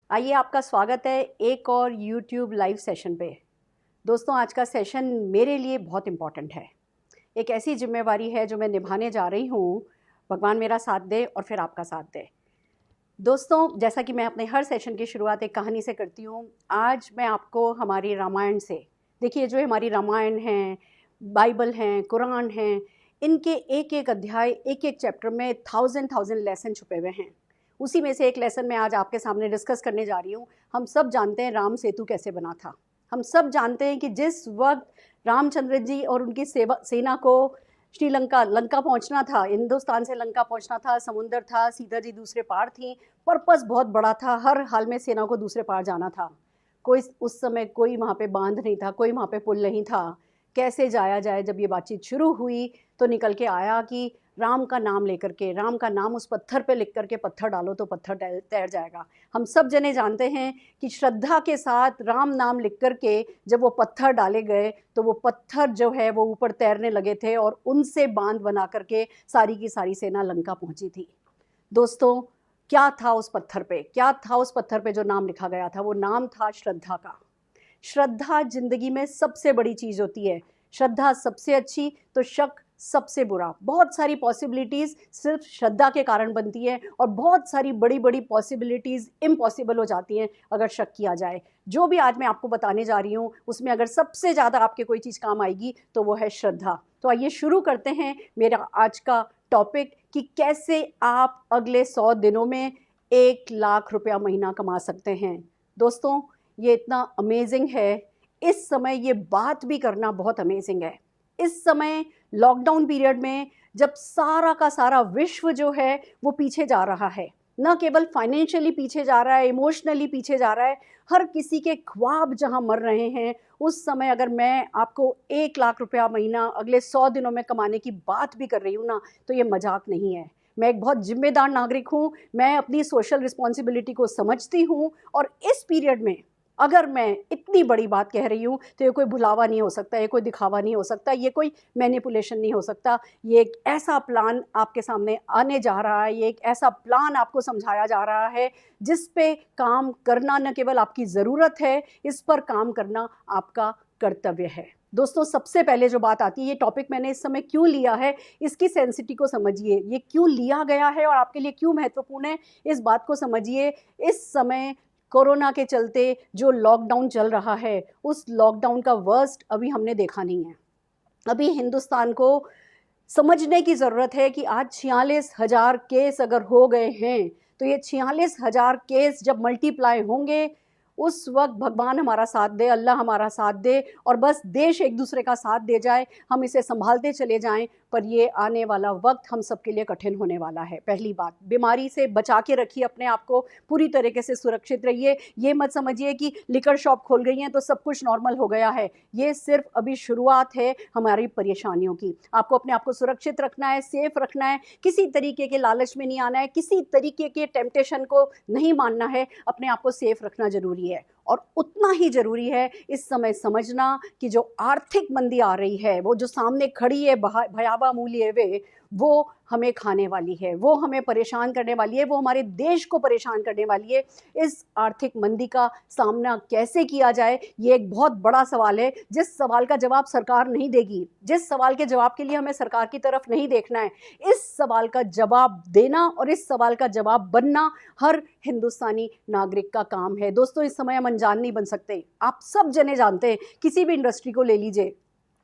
आइए, आपका स्वागत है एक और YouTube लाइव सेशन पे। दोस्तों, आज का सेशन मेरे लिए बहुत इम्पॉर्टेंट है। एक ऐसी जिम्मेवारी है जो मैं निभाने जा रही हूँ। भगवान मेरा साथ दे और फिर आपका साथ दे। दोस्तों, जैसा कि मैं अपने हर सेशन की शुरुआत एक कहानी से करती हूँ, आज मैं आपको हमारी रामायण से, देखिए जो हमारी रामायण है, बाइबल हैं, कुरान हैं, इनके एक एक अध्याय, एक एक चैप्टर में थाउजेंड लेसन छुपे हुए हैं। उसी में से एक लेसन मैं आज आपके सामने डिस्कस करने जा रही हूँ। हम सब जानते हैं राम सेतु कैसे बना था। हम सब जानते हैं कि जिस वक्त रामचंद्र जी और उनकी सेना को श्रीलंका लंका पहुंचना था, हिंदुस्तान से लंका पहुंचना था, समुंदर था, सीता जी दूसरे पार थी, पर्पस बहुत बड़ा था, हर हाल में सेना को दूसरे पार जाना था। कोई उस समय कोई वहाँ पे बांध नहीं था, कोई वहाँ पे पुल नहीं था। कैसे जाया जाए? जब ये बातचीत शुरू हुई तो निकल के आया कि राम का नाम लेकर के, राम का नाम उस पत्थर पे लिख करके पत्थर डालो तो पत्थर तैर जाएगा। हम सब जने जानते हैं कि श्रद्धा के साथ राम नाम लिख करके जब वो पत्थर डाले गए तो वो पत्थर जो है वो ऊपर तैरने लगे थे और उनसे बांध बना करके सारी की सारी सेना लंका पहुंची थी। दोस्तों, क्या था उस पत्थर पे? क्या था उस पत्थर पे जो नाम लिखा गया था? वो नाम था श्रद्धा का। श्रद्धा जिंदगी में सबसे बड़ी चीज होती है। श्रद्धा सबसे अच्छी तो शक सबसे बुरा। बहुत सारी पॉसिबिलिटीज सिर्फ श्रद्धा के कारण बनती है और बहुत सारी बड़ी बड़ी पॉसिबिलिटीज इम्पॉसिबल हो जाती हैं अगर शक किया जाए। जो भी आज मैं आपको बताने जा रही हूँ उसमें अगर सबसे ज़्यादा आपके कोई चीज़ काम आएगी तो वो है श्रद्धा। तो आइए शुरू करते हैं मेरा आज का टॉपिक कि कैसे आप अगले 100 दिनों में 1 लाख रुपया महीना कमा सकते हैं। दोस्तों, ये इतना अमेजिंग है। इस समय ये बात भी करना बहुत अमेजिंग है। इस समय लॉकडाउन पीरियड में जब सारा का सारा विश्व जो है वो पीछे जा रहा है, न केवल फाइनेंशियली पीछे जा रहा है, इमोशनली पीछे जा रहा है, हर किसी के ख्वाब जहां मर रहे हैं, उस समय अगर मैं आपको 1 लाख रुपया महीना अगले 100 दिनों में कमाने की बात भी कर रही हूँ ना, तो ये मजाक नहीं है। मैं एक बहुत जिम्मेदार नागरिक हूँ। मैं अपनी सोशल रिस्पॉन्सिबिलिटी को समझती हूँ और इस पीरियड में अगर मैं इतनी बड़ी बात कह रही हूँ तो ये कोई भुलावा नहीं हो सकता, ये कोई दिखावा नहीं हो सकता, ये कोई मैनिपुलेशन नहीं हो सकता। ये एक ऐसा प्लान आपके सामने आने जा रहा है, ये एक ऐसा प्लान आपको समझाया जा रहा है जिस पे काम करना न केवल आपकी ज़रूरत है, इस पर काम करना आपका कर्तव्य है। दोस्तों, सबसे पहले जो बात आती है, ये टॉपिक मैंने इस समय क्यों लिया है, इसकी सेंसिटिविटी को समझिए। ये क्यों लिया गया है और आपके लिए क्यों महत्वपूर्ण है, इस बात को समझिए। इस समय कोरोना के चलते जो लॉकडाउन चल रहा है, उस लॉकडाउन का वर्स्ट अभी हमने देखा नहीं है। अभी हिंदुस्तान को समझने की ज़रूरत है कि आज 46,000 केस अगर हो गए हैं तो ये 46,000 केस जब मल्टीप्लाई होंगे उस वक्त भगवान हमारा साथ दे, अल्लाह हमारा साथ दे और बस देश एक दूसरे का साथ दे जाए, हम इसे संभालते चले जाएं। पर ये आने वाला वक्त हम सबके लिए कठिन होने वाला है। पहली बात, बीमारी से बचा के रखिए अपने आप को, पूरी तरीके से सुरक्षित रहिए। ये मत समझिए कि लिकर शॉप खोल गई हैं तो सब कुछ नॉर्मल हो गया है। ये सिर्फ अभी शुरुआत है हमारी परेशानियों की। आपको अपने आप को सुरक्षित रखना है, सेफ रखना है, किसी तरीके के लालच में नहीं आना है, किसी तरीके के टेम्पटेशन को नहीं मानना है, अपने आप को सेफ रखना जरूरी है। और उतना ही जरूरी है इस समय समझना कि जो आर्थिक मंदी आ रही है, वो जो सामने खड़ी है भयावह मूल्य वे, वो हमें खाने वाली है, वो हमें परेशान करने वाली है, वो हमारे देश को परेशान करने वाली है। इस आर्थिक मंदी का सामना कैसे किया जाए, ये एक बहुत बड़ा सवाल है, जिस सवाल का जवाब सरकार नहीं देगी, जिस सवाल के जवाब के लिए हमें सरकार की तरफ नहीं देखना है, इस सवाल का जवाब देना और इस सवाल का जवाब बनना हर हिंदुस्तानी नागरिक का काम है। दोस्तों, इस समय हम अनजान नहीं बन सकते। आप सब जने जानते हैं, किसी भी इंडस्ट्री को ले लीजिए,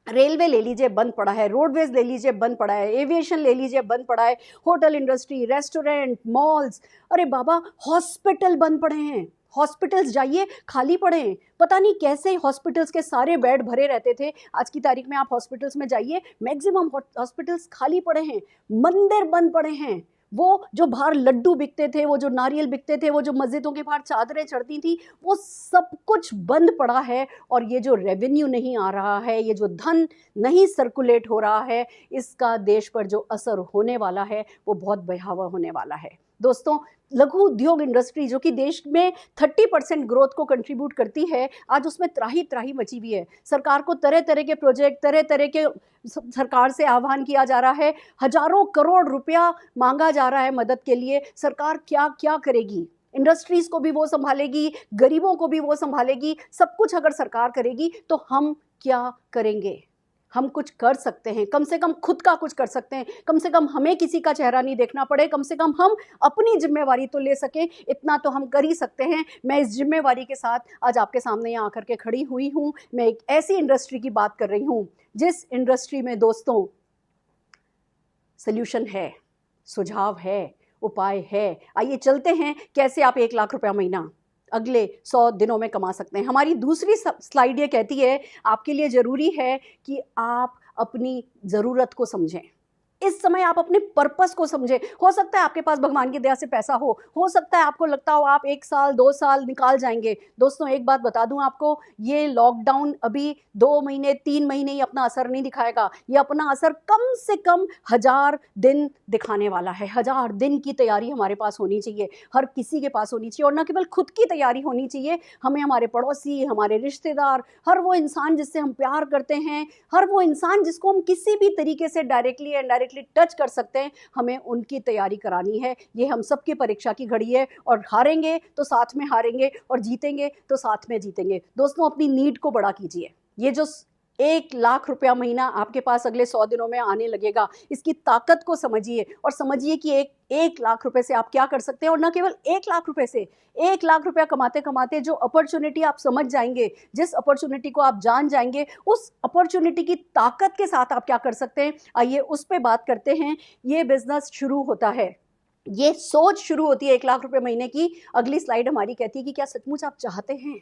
रेलवे ले लीजिए बंद पड़ा है, रोडवेज ले लीजिए बंद पड़ा है, एविएशन ले लीजिए बंद पड़ा है, होटल इंडस्ट्री, रेस्टोरेंट, मॉल्स, अरे बाबा हॉस्पिटल बंद पड़े हैं। हॉस्पिटल्स जाइए खाली पड़े हैं। पता नहीं कैसे हॉस्पिटल्स के सारे बेड भरे रहते थे, आज की तारीख में आप हॉस्पिटल्स में जाइए, मैक्सिमम हॉस्पिटल्स खाली पड़े हैं। मंदिर बंद पड़े हैं। वो जो बाहर लड्डू बिकते थे, वो जो नारियल बिकते थे, वो जो मस्जिदों के बाहर चादरें चढ़ती थी, वो सब कुछ बंद पड़ा है। और ये जो रेवेन्यू नहीं आ रहा है, ये जो धन नहीं सर्कुलेट हो रहा है, इसका देश पर जो असर होने वाला है वो बहुत भयावह होने वाला है। दोस्तों, लघु उद्योग इंडस्ट्री जो कि देश में 30% ग्रोथ को कंट्रीब्यूट करती है, आज उसमें त्राही त्राही मची हुई है। सरकार को तरह तरह के प्रोजेक्ट, तरह तरह के सरकार से आह्वान किया जा रहा है, हजारों करोड़ रुपया मांगा जा रहा है मदद के लिए। सरकार क्या क्या करेगी? इंडस्ट्रीज़ को भी वो संभालेगी, गरीबों को भी वो संभालेगी, सब कुछ अगर सरकार करेगी तो हम क्या करेंगे? हम कुछ कर सकते हैं, कम से कम खुद का कुछ कर सकते हैं, कम से कम हमें किसी का चेहरा नहीं देखना पड़े, कम से कम हम अपनी जिम्मेवारी तो ले सकें, इतना तो हम कर ही सकते हैं। मैं इस जिम्मेवारी के साथ आज आपके सामने यहाँ आकर के खड़ी हुई हूँ। मैं एक ऐसी इंडस्ट्री की बात कर रही हूँ जिस इंडस्ट्री में दोस्तों सल्यूशन है, सुझाव है, उपाय है। आइए चलते हैं कैसे आप 1 लाख रुपया महीना अगले 100 दिनों में कमा सकते हैं। हमारी दूसरी स्लाइड ये कहती है आपके लिए ज़रूरी है कि आप अपनी ज़रूरत को समझें। इस समय आप अपने पर्पस को समझें। हो सकता है आपके पास भगवान की दया से पैसा हो सकता है आपको लगता हो आप 1 साल 2 साल निकाल जाएंगे। दोस्तों एक बात बता दूं आपको, ये लॉकडाउन अभी 2 महीने 3 महीने ही अपना असर नहीं दिखाएगा। ये अपना असर कम से कम 1000 दिन दिखाने वाला है। 1000 दिन की तैयारी हमारे पास होनी चाहिए, हर किसी के पास होनी चाहिए। और न केवल खुद की तैयारी होनी चाहिए, हमें हमारे पड़ोसी, हमारे रिश्तेदार, हर वो इंसान जिससे हम प्यार करते हैं, हर वो इंसान जिसको हम किसी भी तरीके से डायरेक्टली एंड डायरेक्टली टच कर सकते हैं, हमें उनकी तैयारी करानी है। ये हम सबकी परीक्षा की घड़ी है और हारेंगे तो साथ में हारेंगे और जीतेंगे तो साथ में जीतेंगे। दोस्तों अपनी नीड को बड़ा कीजिए। ये जो 1 लाख रुपया महीना आपके पास अगले 100 दिनों में आने लगेगा, इसकी ताकत को समझिए और समझिए कि एक लाख रुपए से आप क्या कर सकते हैं। और न केवल 1 लाख रुपए से, 1 लाख रुपया कमाते कमाते जो अपॉर्चुनिटी आप समझ जाएंगे, जिस अपॉर्चुनिटी को आप जान जाएंगे, उस अपॉर्चुनिटी की ताकत के साथ आप क्या कर सकते हैं, आइए उस पर बात करते हैं। ये बिजनेस शुरू होता है, ये सोच शुरू होती है 1 लाख रुपए महीने की। अगली स्लाइड हमारी कहती है कि क्या सचमुच आप चाहते हैं,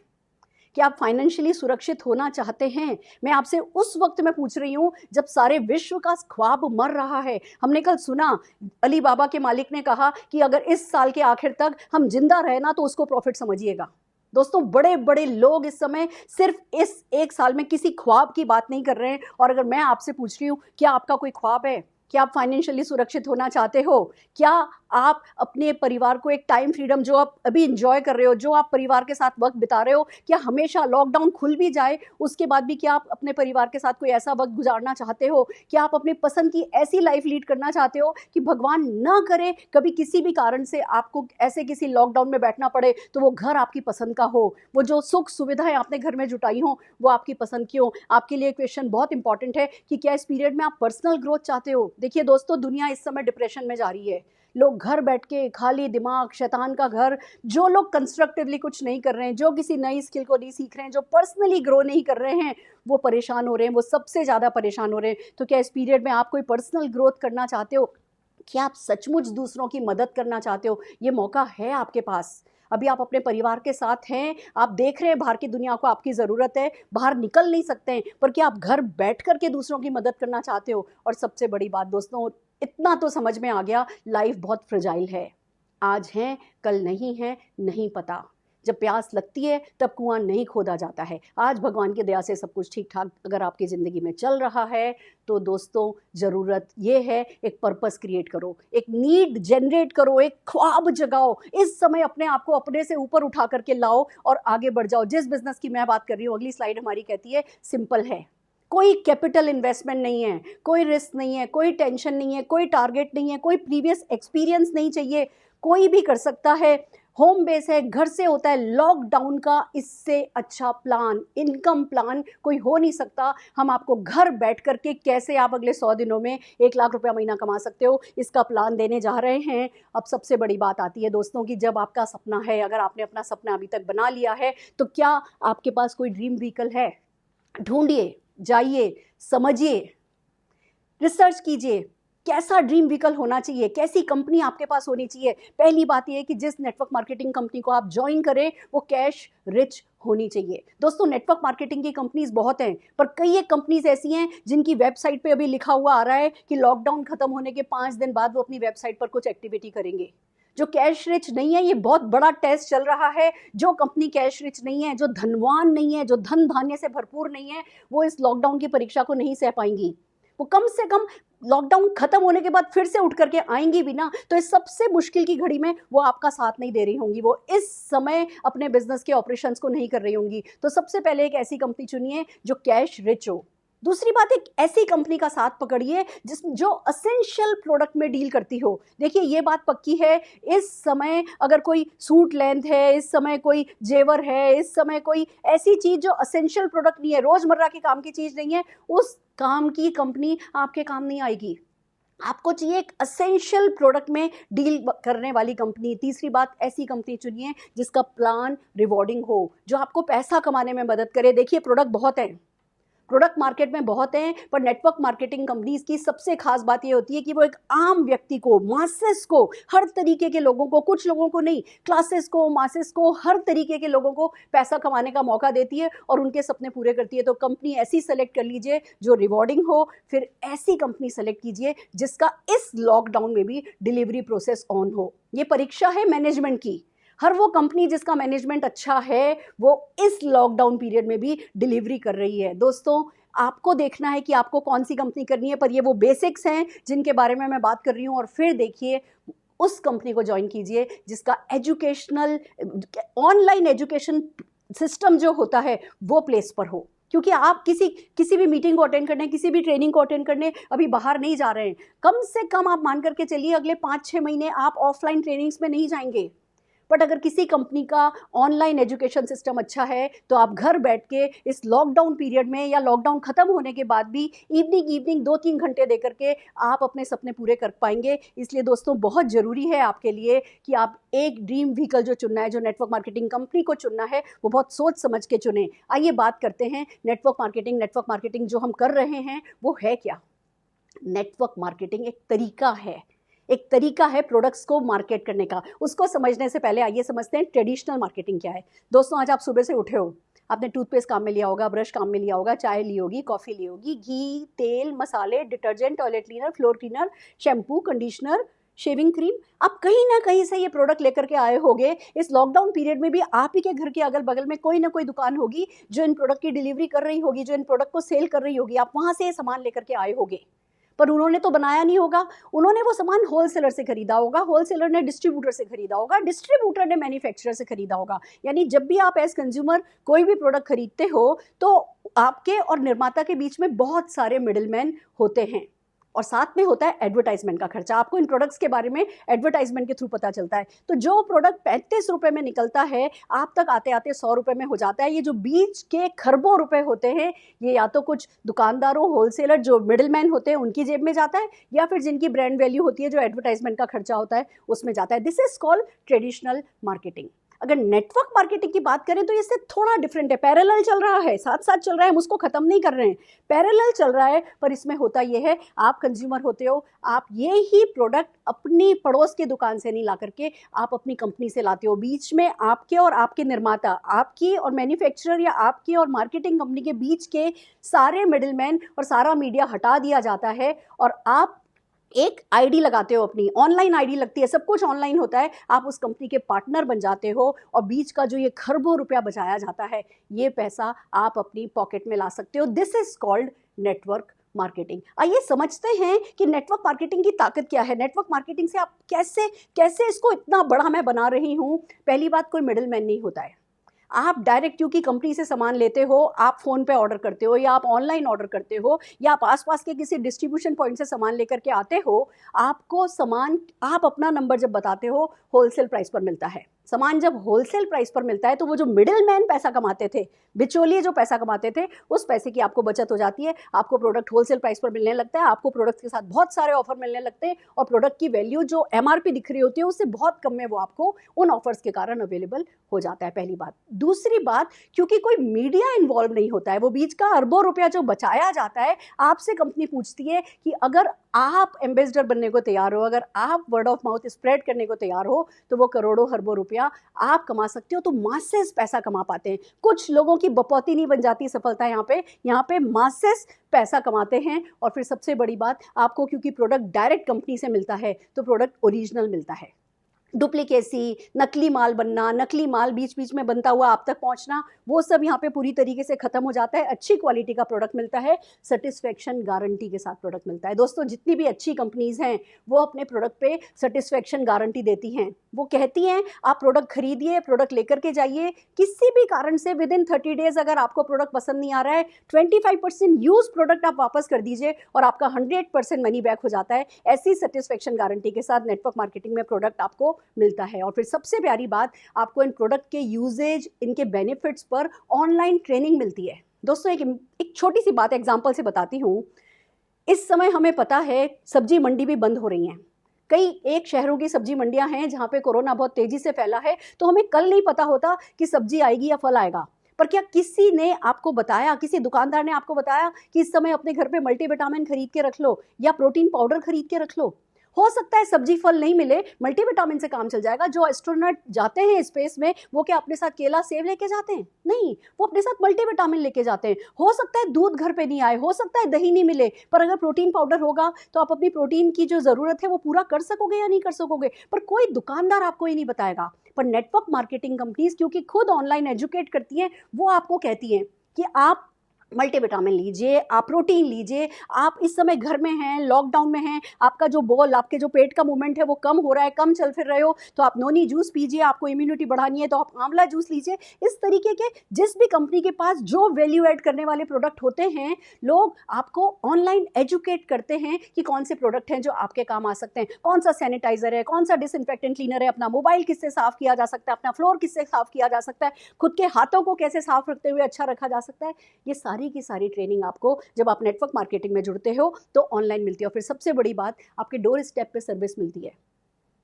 क्या आप फाइनेंशियली सुरक्षित होना चाहते हैं? मैं आपसे उस वक्त में पूछ रही हूँ जब सारे विश्व का ख्वाब मर रहा है। हमने कल सुना अली बाबा के मालिक ने कहा कि अगर इस साल के आखिर तक हम जिंदा रहे ना तो उसको प्रॉफिट समझिएगा। दोस्तों बड़े बड़े लोग इस समय सिर्फ इस 1 साल में किसी ख्वाब की बात नहीं कर रहे हैं। और अगर मैं आपसे पूछ रही हूँ क्या आपका कोई ख्वाब है? क्या आप फाइनेंशियली सुरक्षित होना चाहते हो? क्या आप अपने परिवार को एक टाइम फ्रीडम जो आप अभी एंजॉय कर रहे हो, जो आप परिवार के साथ वक्त बिता रहे हो, क्या हमेशा लॉकडाउन खुल भी जाए उसके बाद भी क्या आप अपने परिवार के साथ कोई ऐसा वक्त गुजारना चाहते हो? क्या आप अपनी पसंद की ऐसी लाइफ लीड करना चाहते हो कि भगवान ना करे कभी किसी भी कारण से आपको ऐसे किसी लॉकडाउन में बैठना पड़े तो वो घर आपकी पसंद का हो, वो जो सुख सुविधाएं आपने घर में जुटाई हो वो आपकी पसंद की हो? आपके लिए क्वेश्चन बहुत इंपॉर्टेंट है कि क्या इस पीरियड में आप पर्सनल ग्रोथ चाहते हो? देखिए दोस्तों दुनिया इस समय डिप्रेशन में जा रही है। लोग घर बैठ के खाली दिमाग, शैतान का घर, जो लोग कंस्ट्रक्टिवली कुछ नहीं कर रहे हैं, जो किसी नई स्किल को नहीं सीख रहे हैं, जो पर्सनली ग्रो नहीं कर रहे हैं, वो परेशान हो रहे हैं, वो सबसे ज़्यादा परेशान हो रहे हैं। तो क्या इस पीरियड में आप कोई पर्सनल ग्रोथ करना चाहते हो? क्या आप सचमुच दूसरों की मदद करना चाहते हो? ये मौका है आपके पास। अभी आप अपने परिवार के साथ हैं, आप देख रहे हैं बाहर की दुनिया को आपकी ज़रूरत है, बाहर निकल नहीं सकते हैं, पर क्या आप घर बैठ कर के दूसरों की मदद करना चाहते हो? और सबसे बड़ी बात दोस्तों, इतना तो समझ में आ गया, लाइफ बहुत फ्रेजाइल है। आज हैं कल नहीं है, नहीं पता। जब प्यास लगती है तब कुआं नहीं खोदा जाता है। आज भगवान की दया से सब कुछ ठीक ठाक अगर आपकी ज़िंदगी में चल रहा है तो दोस्तों ज़रूरत ये है एक पर्पस क्रिएट करो, एक नीड जनरेट करो, एक ख्वाब जगाओ। इस समय अपने आप को अपने से ऊपर उठा करके लाओ और आगे बढ़ जाओ। जिस बिजनेस की मैं बात कर रही हूँ, अगली स्लाइड हमारी कहती है सिंपल है, कोई कैपिटल इन्वेस्टमेंट नहीं है, कोई रिस्क नहीं है, कोई टेंशन नहीं है, कोई टारगेट नहीं है, कोई प्रीवियस एक्सपीरियंस नहीं चाहिए, कोई भी कर सकता है। होम बेस है, घर से होता है। लॉकडाउन का इससे अच्छा प्लान, इनकम प्लान कोई हो नहीं सकता। हम आपको घर बैठ करके कैसे आप अगले 100 दिनों में 1 लाख रुपया महीना कमा सकते हो, इसका प्लान देने जा रहे हैं। अब सबसे बड़ी बात आती है दोस्तों कि जब आपका सपना है, अगर आपने अपना सपना अभी तक बना लिया है, तो क्या आपके पास कोई ड्रीम व्हीकल है? ढूंढिए, जाइए, समझिए, रिसर्च कीजिए, कैसा ड्रीम व्हीकल होना चाहिए, कैसी कंपनी आपके पास होनी चाहिए। पहली बात यह है कि जिस नेटवर्क मार्केटिंग कंपनी को आप ज्वाइन करें वो कैश रिच होनी चाहिए। दोस्तों नेटवर्क मार्केटिंग की कंपनीज बहुत हैं, पर कई एक कंपनीज ऐसी हैं जिनकी वेबसाइट पे अभी लिखा हुआ आ रहा है कि लॉकडाउन खत्म होने के 5 दिन बाद वो अपनी वेबसाइट पर कुछ एक्टिविटी करेंगे। जो कैश रिच नहीं है, ये बहुत बड़ा टेस्ट चल रहा है। जो कंपनी कैश रिच नहीं है, जो धनवान नहीं है, जो धन धान्य से भरपूर नहीं है, वो इस लॉकडाउन की परीक्षा को नहीं सह पाएंगी। वो कम से कम लॉकडाउन खत्म होने के बाद फिर से उठ करके आएंगी भी ना, तो इस सबसे मुश्किल की घड़ी में वो आपका साथ नहीं दे रही होंगी, वो इस समय अपने बिजनेस के ऑपरेशंस को नहीं कर रही होंगी। तो सबसे पहले एक ऐसी कंपनी चुनिए जो कैश रिच हो, दूसरी बात, एक ऐसी कंपनी का साथ पकड़िए जो असेंशियल प्रोडक्ट में डील करती हो। देखिए ये बात पक्की है, इस समय अगर कोई सूट लेंथ है, इस समय कोई जेवर है, इस समय कोई ऐसी चीज जो असेंशियल प्रोडक्ट नहीं है, रोजमर्रा के काम की चीज नहीं है, उस काम की कंपनी आपके काम नहीं आएगी। आपको चाहिए एक असेंशियल प्रोडक्ट में डील करने वाली कंपनी। तीसरी बात, ऐसी कंपनी चुनिए जिसका प्लान रिवॉर्डिंग हो, जो आपको पैसा कमाने में मदद करे। देखिए प्रोडक्ट बहुत हैं, प्रोडक्ट मार्केट में बहुत हैं, पर नेटवर्क मार्केटिंग कंपनीज की सबसे खास बात ये होती है कि वो एक आम व्यक्ति को, मासेस को, हर तरीके के लोगों को, कुछ लोगों को नहीं, क्लासेस को, मासेस को, हर तरीके के लोगों को पैसा कमाने का मौका देती है और उनके सपने पूरे करती है। तो कंपनी ऐसी सेलेक्ट कर लीजिए जो रिवॉर्डिंग हो, फिर ऐसी कंपनी सेलेक्ट कीजिए जिसका इस लॉकडाउन में भी डिलीवरी प्रोसेस ऑन हो। ये परीक्षा है मैनेजमेंट की। हर वो कंपनी जिसका मैनेजमेंट अच्छा है वो इस लॉकडाउन पीरियड में भी डिलीवरी कर रही है। दोस्तों आपको देखना है कि आपको कौन सी कंपनी करनी है, पर ये वो बेसिक्स हैं जिनके बारे में मैं बात कर रही हूँ। और फिर देखिए उस कंपनी को ज्वाइन कीजिए जिसका एजुकेशनल, ऑनलाइन एजुकेशन सिस्टम जो होता है वो प्लेस पर हो। क्योंकि आप किसी भी मीटिंग को अटेंड करने, किसी भी ट्रेनिंग को अटेंड करने अभी बाहर नहीं जा रहे हैं। कम से कम आप मान करके चलिए अगले 5-6 महीने आप ऑफलाइन ट्रेनिंग्स में नहीं जाएंगे। बट अगर किसी कंपनी का ऑनलाइन एजुकेशन सिस्टम अच्छा है तो आप घर बैठ के इस लॉकडाउन पीरियड में या लॉकडाउन खत्म होने के बाद भी इवनिंग 2-3 घंटे दे करके आप अपने सपने पूरे कर पाएंगे। इसलिए दोस्तों बहुत ज़रूरी है आपके लिए कि आप एक ड्रीम व्हीकल जो चुनना है, जो नेटवर्क मार्केटिंग कंपनी को चुनना है, वो बहुत सोच समझ के चुनें। आइए बात करते हैं नेटवर्क मार्केटिंग जो हम कर रहे हैं वो है क्या। नेटवर्क मार्केटिंग एक तरीका है प्रोडक्ट्स को मार्केट करने का। उसको समझने से पहले आइए समझते हैं ट्रेडिशनल मार्केटिंग क्या है। दोस्तों आज आप सुबह से उठे हो, आपने टूथपेस्ट काम में लिया होगा, ब्रश काम में लिया होगा, चाय ली होगी, कॉफ़ी ली होगी, घी, तेल, मसाले, detergent, toilet cleaner, floor cleaner, shampoo, conditioner, shaving cream, आप कहीं ना कहीं से ये प्रोडक्ट लेकर के आए होंगे। इस लॉकडाउन पीरियड में भी आप ही के घर के अगल बगल में कोई ना कोई दुकान होगी जो इन प्रोडक्ट की डिलीवरी कर रही होगी, जो इन प्रोडक्ट को सेल कर रही होगी। आप वहाँ से ये सामान लेकर के आए होंगे, पर उन्होंने तो बनाया नहीं होगा, उन्होंने वो सामान होलसेलर से खरीदा होगा, होलसेलर ने डिस्ट्रीब्यूटर से खरीदा होगा, डिस्ट्रीब्यूटर ने मैन्युफैक्चरर से खरीदा होगा। यानी जब भी आप एज कंज्यूमर कोई भी प्रोडक्ट खरीदते हो तो आपके और निर्माता के बीच में बहुत सारे मिडिलमैन होते हैं और साथ में होता है एडवर्टाइजमेंट का खर्चा। आपको इन प्रोडक्ट्स के बारे में एडवर्टाइजमेंट के थ्रू पता चलता है। तो जो प्रोडक्ट 35 रुपए में निकलता है आप तक आते आते 100 रुपए में हो जाता है। ये जो बीच के खरबों रुपए होते हैं ये या तो कुछ दुकानदारों, होलसेलर जो मिडिलमैन होते हैं उनकी जेब में जाता है, या फिर जिनकी ब्रांड वैल्यू होती है, जो एडवर्टाइजमेंट का खर्चा होता है उसमें जाता है। This is called traditional marketing. अगर नेटवर्क मार्केटिंग की बात करें तो इससे थोड़ा डिफरेंट है, पैरेलल चल रहा है, साथ साथ चल रहा है, हम उसको खत्म नहीं कर रहे हैं, पैरेलल चल रहा है। पर इसमें होता यह है, आप कंज्यूमर होते हो, आप ये ही प्रोडक्ट अपनी पड़ोस के दुकान से नहीं ला करके आप अपनी कंपनी से लाते हो। बीच में आपके और आपके निर्माता, आपकी और मैन्युफैक्चरर या आपकी और मार्केटिंग कंपनी के बीच के सारे मिडिलमैन और सारा मीडिया हटा दिया जाता है और आप एक आईडी लगाते हो, अपनी ऑनलाइन आईडी लगती है, सब कुछ ऑनलाइन होता है, आप उस कंपनी के पार्टनर बन जाते हो और बीच का जो ये खरबों रुपया बचाया जाता है ये पैसा आप अपनी पॉकेट में ला सकते हो। This is called network marketing. आइए समझते हैं कि नेटवर्क मार्केटिंग की ताकत क्या है, नेटवर्क मार्केटिंग से आप कैसे इसको इतना बड़ा मैं बना रही हूँ। पहली बात, कोई मिडिलमैन नहीं होता है। आप डायरेक्ट क्योंकि कंपनी से सामान लेते हो, आप फ़ोन पे ऑर्डर करते हो या आप ऑनलाइन ऑर्डर करते हो या आप आसपास के किसी डिस्ट्रीब्यूशन पॉइंट से सामान लेकर के आते हो, आपको सामान, आप अपना नंबर जब बताते हो होलसेल प्राइस पर मिलता है। सामान जब होलसेल प्राइस पर मिलता है तो वो जो मिडिलमैन पैसा कमाते थे, बिचौलिए जो पैसा कमाते थे, उस पैसे की आपको बचत हो जाती है। आपको प्रोडक्ट होलसेल प्राइस पर मिलने लगता है, आपको प्रोडक्ट के साथ बहुत सारे ऑफर मिलने लगते हैं और प्रोडक्ट की वैल्यू जो एमआरपी दिख रही होती है उससे बहुत कम में वो आपको उन ऑफर्स के कारण अवेलेबल हो जाता है, पहली बात। दूसरी बात, क्योंकि कोई मीडिया इन्वॉल्व नहीं होता है, वो बीच का अरबों रुपया जो बचाया जाता है, आपसे कंपनी पूछती है कि अगर आप एम्बेसडर बनने को तैयार हो, अगर आप वर्ड ऑफ माउथ स्प्रेड करने को तैयार हो तो वो करोड़ों अरबों रुपया आप कमा सकते हो। तो मासेस पैसा कमा पाते हैं, कुछ लोगों की बपौती नहीं बन जाती सफलता। यहाँ पे मासेस पैसा कमाते हैं। और फिर सबसे बड़ी बात, आपको क्योंकि प्रोडक्ट डायरेक्ट कंपनी से मिलता है तो प्रोडक्ट ओरिजिनल मिलता है। डुप्लीकेसी, नकली माल बनना, नकली माल बीच बीच में बनता हुआ आप तक पहुंचना, वो सब यहाँ पे पूरी तरीके से खत्म हो जाता है। अच्छी क्वालिटी का प्रोडक्ट मिलता है, सेटिस्फेक्शन गारंटी के साथ प्रोडक्ट मिलता है। दोस्तों, जितनी भी अच्छी कंपनीज हैं वो अपने प्रोडक्ट पे सेटिस्फेक्शन गारंटी देती हैं। वो कहती हैं आप प्रोडक्ट खरीदिए, प्रोडक्ट लेकर के जाइए, किसी भी कारण से विद इन 30 डेज अगर आपको प्रोडक्ट पसंद नहीं आ रहा है, 25% यूज प्रोडक्ट आप वापस कर दीजिए और आपका 100% मनी बैक हो जाता है। ऐसी सेटिस्फेक्शन गारंटी के साथ नेटवर्क मार्केटिंग में प्रोडक्ट आपको मिलता है। और फिर सबसे प्यारी बात, आपको इन प्रोडक्ट के यूजेज, इनके बेनिफिट्स पर ऑनलाइन ट्रेनिंग मिलती है। दोस्तों, एक छोटी सी बात एग्जांपल से बताती हूँ। इस समय हमें पता है सब्जी मंडी भी बंद हो रही हैं। कई एक शहरों की सब्जी मंडियां हैं जहां पे कोरोना बहुत तेजी से फैला है, तो हमें कल नहीं पता होता कि सब्जी आएगी या फल आएगा। पर क्या किसी ने आपको बताया, किसी दुकानदार ने आपको बताया कि इस समय अपने घर पे मल्टीविटामिन खरीद के रख लो या प्रोटीन पाउडर खरीद के रख लो? हो सकता है सब्जी फल नहीं मिले, मल्टीविटामिन से काम चल जाएगा। जो एस्ट्रोनॉट जाते हैं स्पेस में, वो क्या अपने साथ केला सेब लेके जाते हैं? नहीं, वो अपने साथ मल्टीविटामिन लेके जाते हैं। हो सकता है दूध घर पे नहीं आए, हो सकता है दही नहीं मिले, पर अगर प्रोटीन पाउडर होगा तो आप अपनी प्रोटीन की जो जरूरत है वो पूरा कर सकोगे या नहीं कर सकोगे? पर कोई दुकानदार आपको ये नहीं बताएगा। पर नेटवर्क मार्केटिंग कंपनीज क्योंकि खुद ऑनलाइन एजुकेट करती हैं, वो आपको कहती हैं कि आप मल्टीविटामिन लीजिए, आप प्रोटीन लीजिए, आप इस समय घर में हैं, लॉकडाउन में हैं, आपका जो बॉल, आपके जो पेट का मूवमेंट है वो कम हो रहा है, कम चल फिर रहे हो, तो आप नोनी जूस पीजिए, आपको इम्यूनिटी बढ़ानी है तो आप आंवला जूस लीजिए। इस तरीके के जिस भी कंपनी के पास जो वैल्यू ऐड करने वाले प्रोडक्ट होते हैं, लोग आपको ऑनलाइन एजुकेट करते हैं कि कौन से प्रोडक्ट हैं जो आपके काम आ सकते हैं। कौन सा सैनिटाइजर है, कौन सा डिसइंफेक्टेंट क्लीनर है, अपना मोबाइल किससे साफ किया जा सकता है, अपना फ्लोर किससे साफ किया जा सकता है, खुद के हाथों को कैसे साफ रखते हुए अच्छा रखा जा सकता है। ये सारी की सारी ट्रेनिंग आपको जब आप नेटवर्क मार्केटिंग में जुड़ते हो तो ऑनलाइन मिलती है। और फिर सबसे बड़ी बात, आपके डोर स्टेप पे सर्विस मिलती है।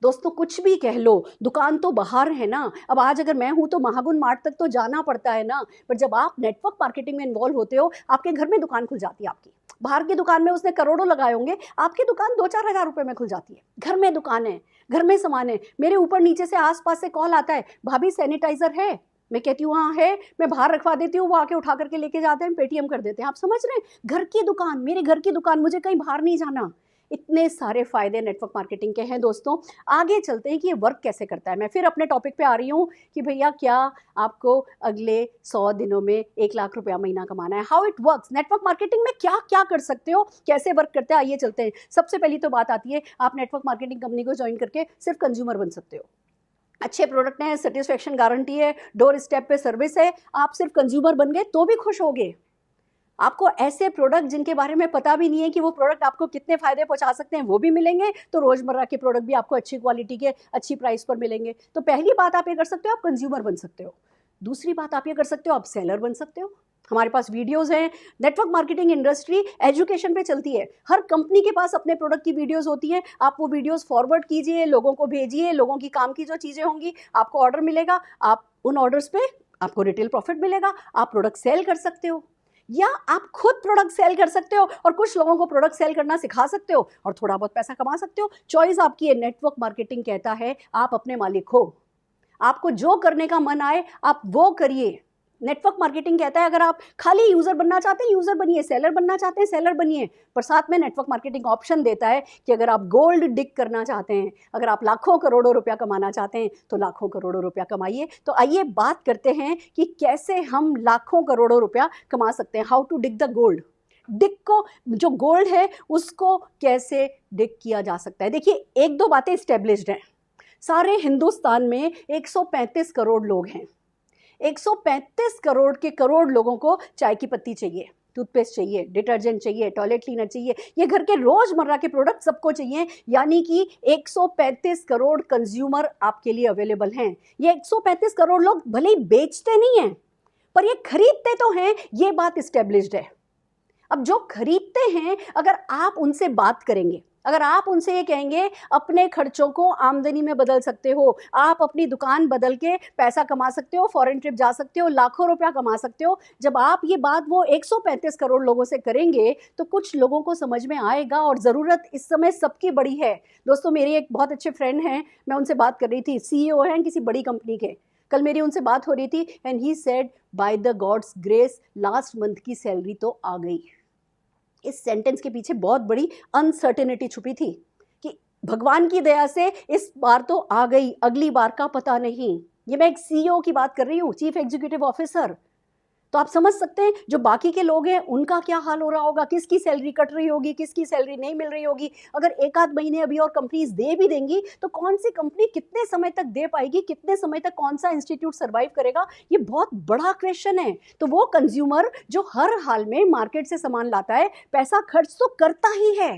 दोस्तों, कुछ भी कह लो, दुकान तो बाहर है ना। अब आज अगर मैं हूं तो महागुन मार्ट तक तो जाना पड़ता है ना, पर जब आप नेटवर्क मार्केटिंग में इन्वॉल्व होते हो, आपके घर में दुकान खुल जाती है। आपकी बाहर की दुकान में उसने करोड़ों लगाए होंगे, आपकी दुकान 2-4 हज़ार रुपए में खुल जाती है। घर में दुकान है, घर में सामान है। मेरे ऊपर नीचे से आसपास से कॉल आता है, भाभी सैनिटाइजर है? मैं कहती हूँ हाँ है, मैं बाहर रखवा देती हूँ, वो आके उठा करके लेके जाते हैं, पेटीएम कर देते हैं। आप समझ रहे हैं? घर की दुकान, मेरे घर की दुकान, मुझे कहीं बाहर नहीं जाना। इतने सारे फायदे नेटवर्क मार्केटिंग के हैं। दोस्तों, आगे चलते हैं कि ये वर्क कैसे करता है। मैं फिर अपने टॉपिक पे आ रही हूँ कि भैया क्या आपको अगले 100 दिनों में 1 लाख रुपया महीना कमाना है? How it works, network marketing में क्या क्या कर सकते हो, कैसे वर्क करते हैं, आइए चलते हैं। सबसे पहली तो बात आती है, आप नेटवर्क मार्केटिंग कंपनी को ज्वाइन करके सिर्फ कंज्यूमर बन सकते हो। अच्छे प्रोडक्ट हैं, सेटिस्फेक्शन गारंटी है, डोर स्टेप पे सर्विस है, आप सिर्फ कंज्यूमर बन गए तो भी खुश होगे। आपको ऐसे प्रोडक्ट जिनके बारे में पता भी नहीं है कि वो प्रोडक्ट आपको कितने फायदे पहुंचा सकते हैं, वो भी मिलेंगे। तो रोजमर्रा के प्रोडक्ट भी आपको अच्छी क्वालिटी के, अच्छी प्राइस पर मिलेंगे। तो पहली बात आप ये कर सकते हो, आप कंज्यूमर बन सकते हो। दूसरी बात आप ये कर सकते हो, आप सेलर बन सकते हो। हमारे पास वीडियोस हैं। नेटवर्क मार्केटिंग इंडस्ट्री एजुकेशन पे चलती है। हर कंपनी के पास अपने प्रोडक्ट की वीडियोस होती हैं। आप वो वीडियोस फॉरवर्ड कीजिए, लोगों को भेजिए, लोगों की काम की जो चीज़ें होंगी, आपको ऑर्डर मिलेगा, आप उन ऑर्डर्स पे आपको रिटेल प्रॉफिट मिलेगा, आप प्रोडक्ट सेल कर सकते हो, या आप खुद प्रोडक्ट सेल कर सकते हो और कुछ लोगों को प्रोडक्ट सेल करना सिखा सकते हो और थोड़ा बहुत पैसा कमा सकते हो। चॉइस आपकी है। नेटवर्क मार्केटिंग कहता है आप अपने मालिक हो, आपको जो करने का मन आए आप वो करिए। नेटवर्क मार्केटिंग कहता है अगर आप खाली यूजर बनना चाहते हैं यूजर बनिए, सेलर बनना चाहते हैं सेलर बनिए, पर साथ में नेटवर्क मार्केटिंग ऑप्शन देता है कि अगर आप गोल्ड डिग करना चाहते हैं, अगर आप लाखों करोड़ों रुपया कमाना चाहते हैं तो लाखों करोड़ों रुपया कमाइए। तो आइए बात करते हैं कि कैसे हम लाखों करोड़ों रुपया कमा सकते हैं। How to dig the gold. Dig को, जो गोल्ड है उसको कैसे डिग किया जा सकता है। देखिए, 1-2 बातें स्टेब्लिश्ड हैं। सारे हिंदुस्तान में 135 करोड़ लोग हैं। 135 करोड़ के करोड़ लोगों को चाय की पत्ती चाहिए, टूथपेस्ट चाहिए, डिटर्जेंट चाहिए, टॉयलेट क्लीनर चाहिए, ये घर के रोजमर्रा के प्रोडक्ट सबको चाहिए। यानी कि 135 करोड़ कंज्यूमर आपके लिए अवेलेबल हैं। ये 135 करोड़ लोग भले ही बेचते नहीं हैं, पर ये खरीदते तो हैं, ये बात स्टेब्लिश्ड है। अब जो खरीदते हैं, अगर आप उनसे बात करेंगे, अगर आप उनसे ये कहेंगे अपने खर्चों को आमदनी में बदल सकते हो, आप अपनी दुकान बदल के पैसा कमा सकते हो, फॉरेन ट्रिप जा सकते हो, लाखों रुपया कमा सकते हो, जब आप ये बात वो 135 करोड़ लोगों से करेंगे तो कुछ लोगों को समझ में आएगा। और ज़रूरत इस समय सबकी बड़ी है। दोस्तों, मेरे एक बहुत अच्छे फ्रेंड हैं, मैं उनसे बात कर रही थी, CEO हैं किसी बड़ी कंपनी के। कल मेरी उनसे बात हो रही थी and he said by the gods grace last month की सैलरी तो आ गई। इस सेंटेंस के पीछे बहुत बड़ी अनसर्टेनिटी छुपी थी कि भगवान की दया से इस बार तो आ गई, अगली बार का पता नहीं। ये मैं एक सीईओ की बात कर रही हूँ, चीफ एग्जीक्यूटिव ऑफिसर। तो आप समझ सकते हैं जो बाकी के लोग हैं उनका क्या हाल हो रहा होगा, किसकी सैलरी कट रही होगी, किसकी सैलरी नहीं मिल रही होगी। अगर एक आध महीने अभी और कंपनीज दे भी देंगी तो कौन सी कंपनी कितने समय तक दे पाएगी, कितने समय तक कौन सा इंस्टीट्यूट सर्वाइव करेगा, ये बहुत बड़ा क्वेश्चन है। तो वो कंज्यूमर जो हर हाल में मार्केट से सामान लाता है, पैसा खर्च तो करता ही है,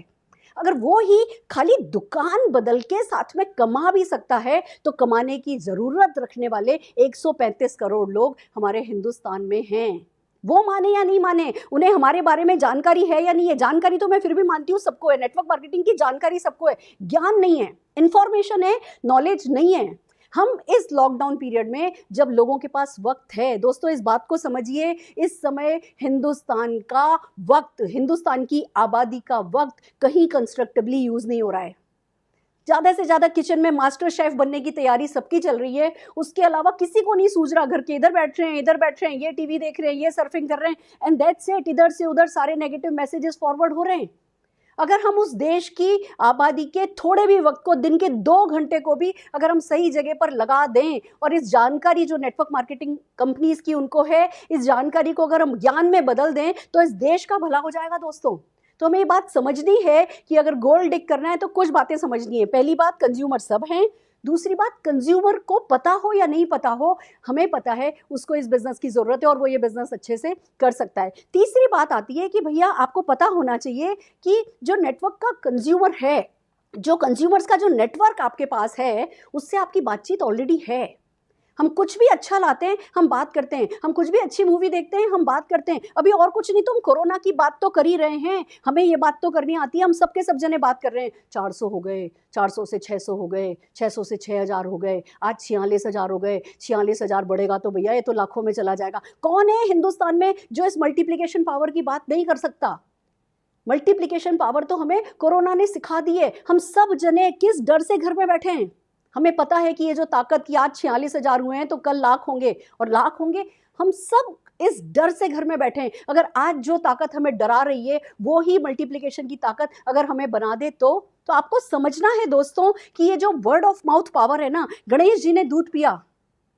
अगर वो ही खाली दुकान बदल के साथ में कमा भी सकता है तो कमाने की जरूरत रखने वाले 135 करोड़ लोग हमारे हिंदुस्तान में हैं। वो माने या नहीं माने, उन्हें हमारे बारे में जानकारी है या नहीं है। जानकारी तो मैं फिर भी मानती हूँ सबको है, नेटवर्क मार्केटिंग की जानकारी सबको है, ज्ञान नहीं है, इंफॉर्मेशन है, नॉलेज नहीं है। हम इस लॉकडाउन पीरियड में जब लोगों के पास वक्त है, दोस्तों इस बात को समझिए, इस समय हिंदुस्तान का वक्त, हिंदुस्तान की आबादी का वक्त कहीं कंस्ट्रक्टिवली यूज नहीं हो रहा है। ज्यादा से ज्यादा किचन में मास्टर शेफ बनने की तैयारी सबकी चल रही है, उसके अलावा किसी को नहीं सूझ रहा, घर के इधर बैठ रहे हैं, इधर बैठ रहे हैं, ये टीवी देख रहे हैं, ये सर्फिंग कर रहे हैं, एंड दैट्स इट। इधर से उधर सारे नेगेटिव मैसेजेस फॉरवर्ड हो रहे हैं। अगर हम उस देश की आबादी के थोड़े भी वक्त को, दिन के 2 घंटे को भी अगर हम सही जगह पर लगा दें और इस जानकारी जो नेटवर्क मार्केटिंग कंपनीज की उनको है, इस जानकारी को अगर हम ज्ञान में बदल दें तो इस देश का भला हो जाएगा दोस्तों। तो हमें ये बात समझनी है कि अगर गोल्ड डिग करना है तो कुछ बातें समझनी है। पहली बात, कंज्यूमर सब हैं। दूसरी बात, कंज्यूमर को पता हो या नहीं पता हो, हमें पता है उसको इस बिजनेस की जरूरत है और वो ये बिजनेस अच्छे से कर सकता है। तीसरी बात आती है कि भैया आपको पता होना चाहिए कि जो नेटवर्क का कंज्यूमर है, जो कंज्यूमर्स का जो नेटवर्क आपके पास है, उससे आपकी बातचीत ऑलरेडी है। हम कुछ भी अच्छा लाते हैं हम बात करते हैं, हम कुछ भी अच्छी मूवी देखते हैं हम बात करते हैं। अभी और कुछ नहीं तो हम कोरोना की बात तो कर ही रहे हैं, हमें ये बात तो करनी आती है, हम सबके सब जने बात कर रहे हैं। 400 हो गए, 400 से 600 हो गए, 600 से 6000 हो गए, आज 46,000 हो गए, 46,000 बढ़ेगा तो भैया ये तो लाखों में चला जाएगा। कौन है हिंदुस्तान में जो इस मल्टीप्लिकेशन पावर की बात नहीं कर सकता? मल्टीप्लिकेशन पावर तो हमें कोरोना ने सिखा दी है। हम सब जने किस डर से घर में बैठे हैं? हमें पता है कि ये जो ताकत की आज 46,000 हुए हैं तो कल लाख होंगे और लाख होंगे। हम सब इस डर से घर में बैठे हैं। अगर आज जो ताकत हमें डरा रही है वो ही मल्टीप्लिकेशन की ताकत अगर हमें बना दे तो आपको समझना है दोस्तों कि ये जो वर्ड ऑफ माउथ पावर है ना, गणेश जी ने दूध पिया,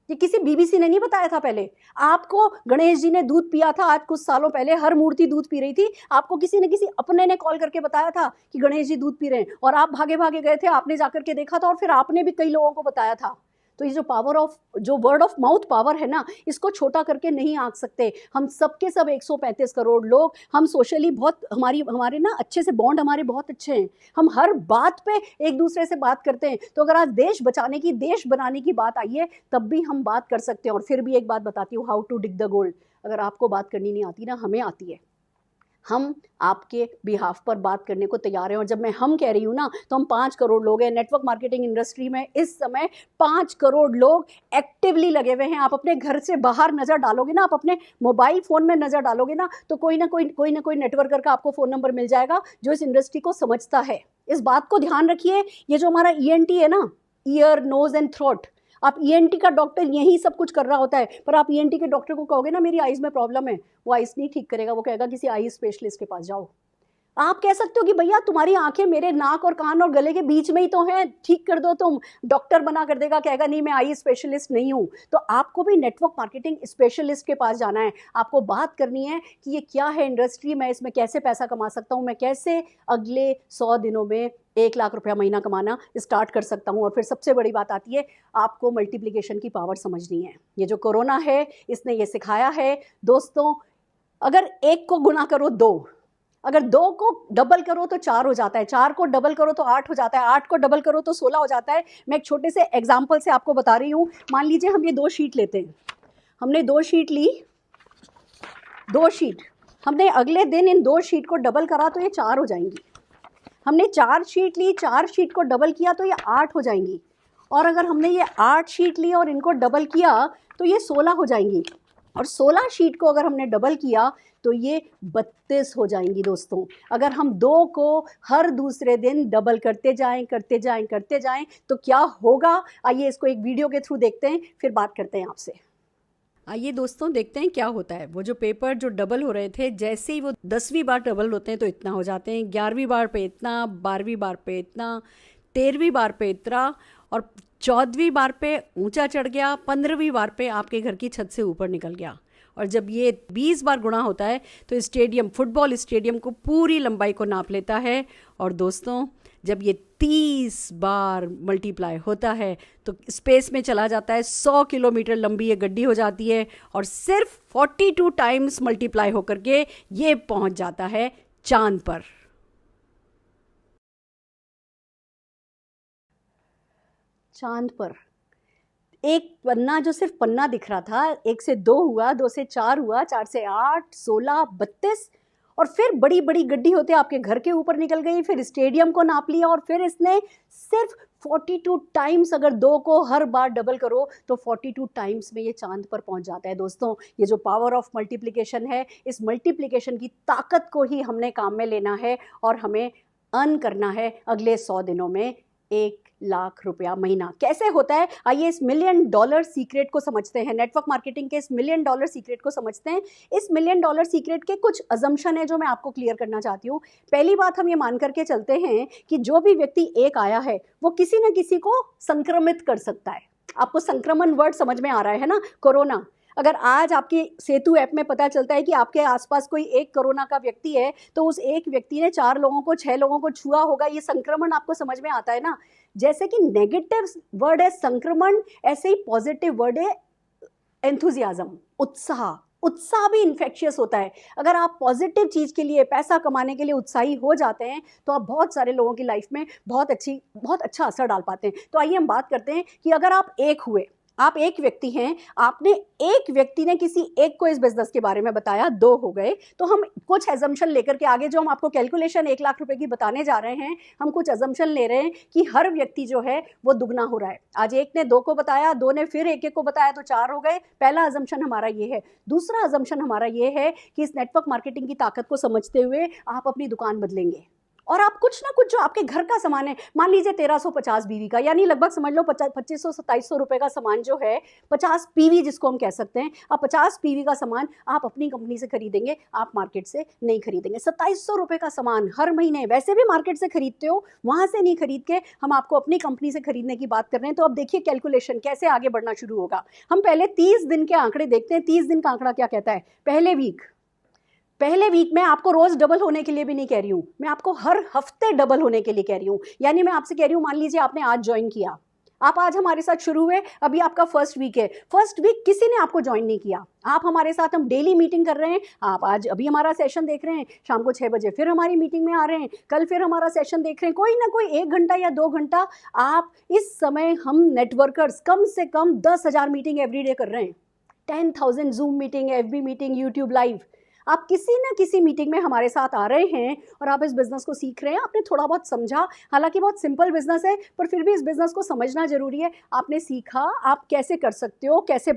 ये किसी बीबीसी ने नहीं बताया था पहले आपको। गणेश जी ने दूध पिया था, आज कुछ सालों पहले हर मूर्ति दूध पी रही थी, आपको किसी न किसी अपने ने कॉल करके बताया था कि गणेश जी दूध पी रहे हैं, और आप भागे भागे गए थे, आपने जाकर के देखा था और फिर आपने भी कई लोगों को बताया था। तो ये जो पावर ऑफ, जो वर्ड ऑफ माउथ पावर है ना, इसको छोटा करके नहीं आंक सकते। हम सबके सब 135 करोड़ लोग, हम सोशली बहुत, हमारे ना अच्छे से बॉन्ड हमारे बहुत अच्छे हैं, हम हर बात पे एक दूसरे से बात करते हैं। तो अगर आज देश बचाने की, देश बनाने की बात आई है तब भी हम बात कर सकते हैं। और फिर भी एक बात बताती हूँ, how to dig the gold. अगर आपको बात करनी नहीं आती ना, हमें आती है, हम आपके बिहाफ पर बात करने को तैयार हैं। और जब मैं हम कह रही हूँ ना, तो हम 5 करोड़ लोग हैं नेटवर्क मार्केटिंग इंडस्ट्री में। इस समय 5 करोड़ लोग एक्टिवली लगे हुए हैं। आप अपने घर से बाहर नज़र डालोगे ना, आप अपने मोबाइल फ़ोन में नज़र डालोगे ना, तो कोई ना कोई नेटवर्कर का आपको फ़ोन नंबर मिल जाएगा जो इस इंडस्ट्री को समझता है। इस बात को ध्यान रखिए, ये जो हमारा ENT है ना, ईयर नोज एंड थ्रोट, आप ENT का डॉक्टर यही सब कुछ कर रहा होता है, पर आप ENT के डॉक्टर को कहोगे ना मेरी आईज में प्रॉब्लम है, वो आईज नहीं ठीक करेगा, वो कहेगा किसी आई स्पेशलिस्ट के पास जाओ। आप कह सकते हो कि भैया तुम्हारी आंखें मेरे नाक और कान और गले के बीच में ही तो हैं, ठीक कर दो तुम। डॉक्टर बना कर देगा, कहेगा नहीं मैं आई स्पेशलिस्ट नहीं हूँ। तो आपको भी नेटवर्क मार्केटिंग स्पेशलिस्ट के पास जाना है, आपको बात करनी है कि ये क्या है इंडस्ट्री, मैं इसमें कैसे पैसा कमा सकता हूँ, मैं कैसे अगले 100 दिनों में 1 लाख रुपया महीना कमाना स्टार्ट कर सकता हूँ। और फिर सबसे बड़ी बात आती है, आपको मल्टीप्लिकेशन की पावर समझनी है। ये जो कोरोना है इसने ये सिखाया है दोस्तों, अगर 1 को गुना करो 2, अगर 2 को डबल करो तो 4 हो जाता है, 4 को डबल करो तो 8 हो जाता है, 8 को डबल करो तो 16 हो जाता है। मैं एक छोटे से एग्जाम्पल से आपको बता रही हूँ। मान लीजिए हम ये 2 शीट लेते हैं, हमने 2 शीट ली, 2 शीट हमने अगले दिन इन 2 शीट को डबल करा तो ये 4 हो जाएंगी। हमने 4 शीट ली, 4 शीट को डबल किया तो ये 8 हो जाएंगी। और अगर हमने ये 8 शीट ली और इनको डबल किया तो ये 16 हो जाएंगी। और 16 शीट को अगर हमने डबल किया तो ये 32 हो जाएंगी दोस्तों। अगर हम 2 को हर दूसरे दिन डबल करते जाएं तो क्या होगा, आइए इसको एक वीडियो के थ्रू देखते हैं, फिर बात करते हैं आपसे। आइए दोस्तों देखते हैं क्या होता है। वो जो पेपर जो डबल हो रहे थे, जैसे ही वो 10वीं बार डबल होते हैं तो इतना हो जाते हैं, 11वीं बार पे इतना, 12वीं बार पे इतना, 13वीं बार पे उतरा और 14वीं बार पे ऊंचा चढ़ गया, 15वीं बार पे आपके घर की छत से ऊपर निकल गया। और जब ये 20 बार गुणा होता है तो स्टेडियम, फुटबॉल स्टेडियम को पूरी लंबाई को नाप लेता है। और दोस्तों, जब ये 30 बार मल्टीप्लाई होता है तो स्पेस में चला जाता है, 100 किलोमीटर लंबी ये गड्डी हो जाती है और सिर्फ 42 टाइम्स मल्टीप्लाई होकर के ये पहुंच जाता है चांद पर। चांद पर एक पन्ना, जो सिर्फ पन्ना दिख रहा था, 1 से 2 हुआ, 2 से 4 हुआ, 4 से 8, 16, 32 और फिर बड़ी बड़ी गड्डी होते आपके घर के ऊपर निकल गई, फिर स्टेडियम को नाप लिया और फिर इसने सिर्फ 42 टाइम्स, अगर 2 को हर बार डबल करो तो 42 टाइम्स में ये चांद पर पहुंच जाता है। दोस्तों, ये जो पावर ऑफ मल्टीप्लिकेशन है, इस मल्टीप्लिकेशन की ताकत को ही हमने काम में लेना है और हमें अर्न करना है अगले 100 दिनों में 1 लाख रुपया महीना। कैसे होता है, आइए इस $1 मिलियन सीक्रेट को समझते हैं। नेटवर्क मार्केटिंग के इस $1 मिलियन सीक्रेट को समझते हैं। इस $1 मिलियन सीक्रेट के कुछ अजम्पशन है जो मैं आपको क्लियर करना चाहती हूँ। पहली बात, हम ये मान करके चलते हैं कि जो भी व्यक्ति एक आया है वो किसी न किसी को संक्रमित कर सकता है। आपको संक्रमण वर्ड समझ में आ रहा है ना, कोरोना। अगर आज आपके सेतु ऐप में पता चलता है कि आपके आसपास कोई एक कोरोना का व्यक्ति है तो उस एक व्यक्ति ने 4 लोगों को, 6 लोगों को छुआ होगा, ये संक्रमण आपको समझ में आता है ना। जैसे कि नेगेटिव वर्ड है संक्रमण, ऐसे ही पॉजिटिव वर्ड है एंथुजियाज्म, उत्साह। उत्साह भी इन्फेक्शियस होता है। अगर आप पॉजिटिव चीज़ के लिए, पैसा कमाने के लिए उत्साही हो जाते हैं तो आप बहुत सारे लोगों की लाइफ में बहुत अच्छा असर डाल पाते हैं। तो आइए हम बात करते हैं कि अगर आप एक हुए, आप एक व्यक्ति हैं, आपने एक व्यक्ति ने किसी एक को इस बिजनेस के बारे में बताया, 2 हो गए, तो हम कुछ एजम्पशन लेकर के आगे जो हम आपको कैलकुलेशन 1 लाख रुपए की बताने जा रहे हैं, हम कुछ एजम्पशन ले रहे हैं कि हर व्यक्ति जो है वो दुगना हो रहा है। आज एक ने 2 को बताया, 2 ने फिर एक को बताया तो 4 हो गए। पहला एजम्पशन हमारा ये है। दूसरा एजम्पशन हमारा ये है कि इस नेटवर्क मार्केटिंग की ताकत को समझते हुए आप अपनी दुकान बदलेंगे और आप कुछ ना कुछ जो आपके घर का सामान है, मान लीजिए 1350 बीवी का, यानी लगभग समझ लो 2500-2700 रुपए का सामान जो है, 50 पीवी जिसको हम कह सकते हैं, आप 50 पीवी का सामान आप अपनी कंपनी से खरीदेंगे, आप मार्केट से नहीं खरीदेंगे। 2700 रुपए का सामान हर महीने वैसे भी मार्केट से खरीदते हो, वहां से नहीं खरीद के हम आपको अपनी कंपनी से खरीदने की बात कर रहे हैं। तो अब देखिए कैलकुलेशन कैसे आगे बढ़ना शुरू होगा। हम पहले 30 दिन के आंकड़े देखते हैं। 30 दिन का आंकड़ा क्या कहता है? पहले वीक में आपको रोज डबल होने के लिए भी नहीं कह रही हूं, मैं आपको हर हफ्ते डबल होने के लिए कह रही हूं। यानी मैं आपसे कह रही हूं, मान लीजिए आपने आज ज्वाइन किया, आप आज हमारे साथ शुरू हुए, अभी आपका फर्स्ट वीक है। फर्स्ट वीक किसी ने आपको ज्वाइन नहीं किया, आप हमारे साथ, हम डेली मीटिंग कर रहे हैं। आप आज अभी हमारा सेशन देख रहे हैं, शाम को 6 बजे फिर हमारी मीटिंग में आ रहे हैं, कल फिर हमारा सेशन देख रहे हैं, कोई ना कोई 1 घंटा या 2 घंटा। आप इस समय, हम नेटवर्कर्स कम से कम 10,000 मीटिंग एवरीडे कर रहे हैं, 10,000 zoom meeting, FB meeting, YouTube live. आप किसी ना किसी मीटिंग में हमारे साथ आ रहे हैं और आप इस बिजनेस को सीख रहे हैं। आपने थोड़ा बहुत समझा, हालांकि बहुत सिंपल बिजनेस है, पर फिर भी इस बिजनेस को समझना जरूरी है। आपने सीखा आप कैसे कर सकते हो, कैसे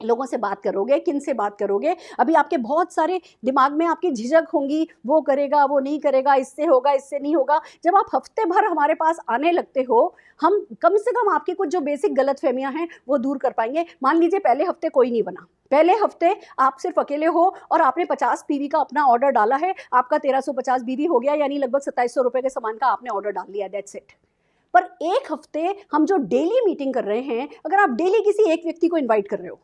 लोगों से बात करोगे, किन से बात करोगे। अभी आपके बहुत सारे दिमाग में आपकी झिझक होंगी, वो करेगा, वो नहीं करेगा, इससे होगा, इससे नहीं होगा। जब आप हफ्ते भर हमारे पास आने लगते हो, हम कम से कम आपकी कुछ जो बेसिक गलतफहमियां हैं वो दूर कर पाएंगे। मान लीजिए पहले हफ्ते कोई नहीं बना, पहले हफ्ते आप सिर्फ अकेले हो और आपने 50 पीवी का अपना ऑर्डर डाला है, आपका 1350 बीवी हो गया, यानी लगभग 2700 रुपए के सामान का आपने ऑर्डर डाल लिया, दैट्स इट। पर एक हफ्ते हम जो डेली मीटिंग कर रहे हैं, अगर आप डेली किसी एक व्यक्ति को इन्वाइट कर रहे हो,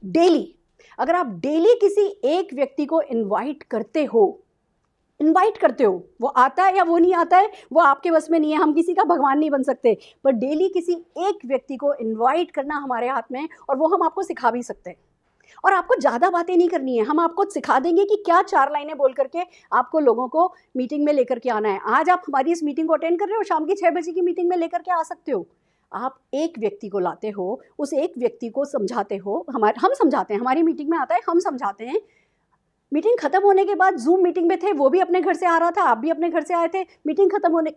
डेली, अगर आप डेली किसी एक व्यक्ति को इनवाइट करते हो, वो आता है या वो नहीं आता है वो आपके बस में नहीं है, हम किसी का भगवान नहीं बन सकते, पर डेली किसी एक व्यक्ति को इनवाइट करना हमारे हाथ में, और वो हम आपको सिखा भी सकते हैं। और आपको ज़्यादा बातें नहीं करनी है, हम आपको सिखा देंगे कि क्या 4 लाइनें बोल करके आपको लोगों को मीटिंग में लेकर के आना है। आज आप हमारी इस मीटिंग को अटेंड कर रहे हो, शाम की 6 बजे की मीटिंग में लेकर के आ सकते हो। आप एक व्यक्ति को लाते हो, उस एक व्यक्ति को समझाते हो, हम समझाते हैं, हमारी मीटिंग में आता है, हम समझाते हैं। मीटिंग खत्म होने के बाद, जूम मीटिंग में थे, वो भी अपने घर से आ रहा था, आप भी अपने घर से आए थे। मीटिंग खत्म होने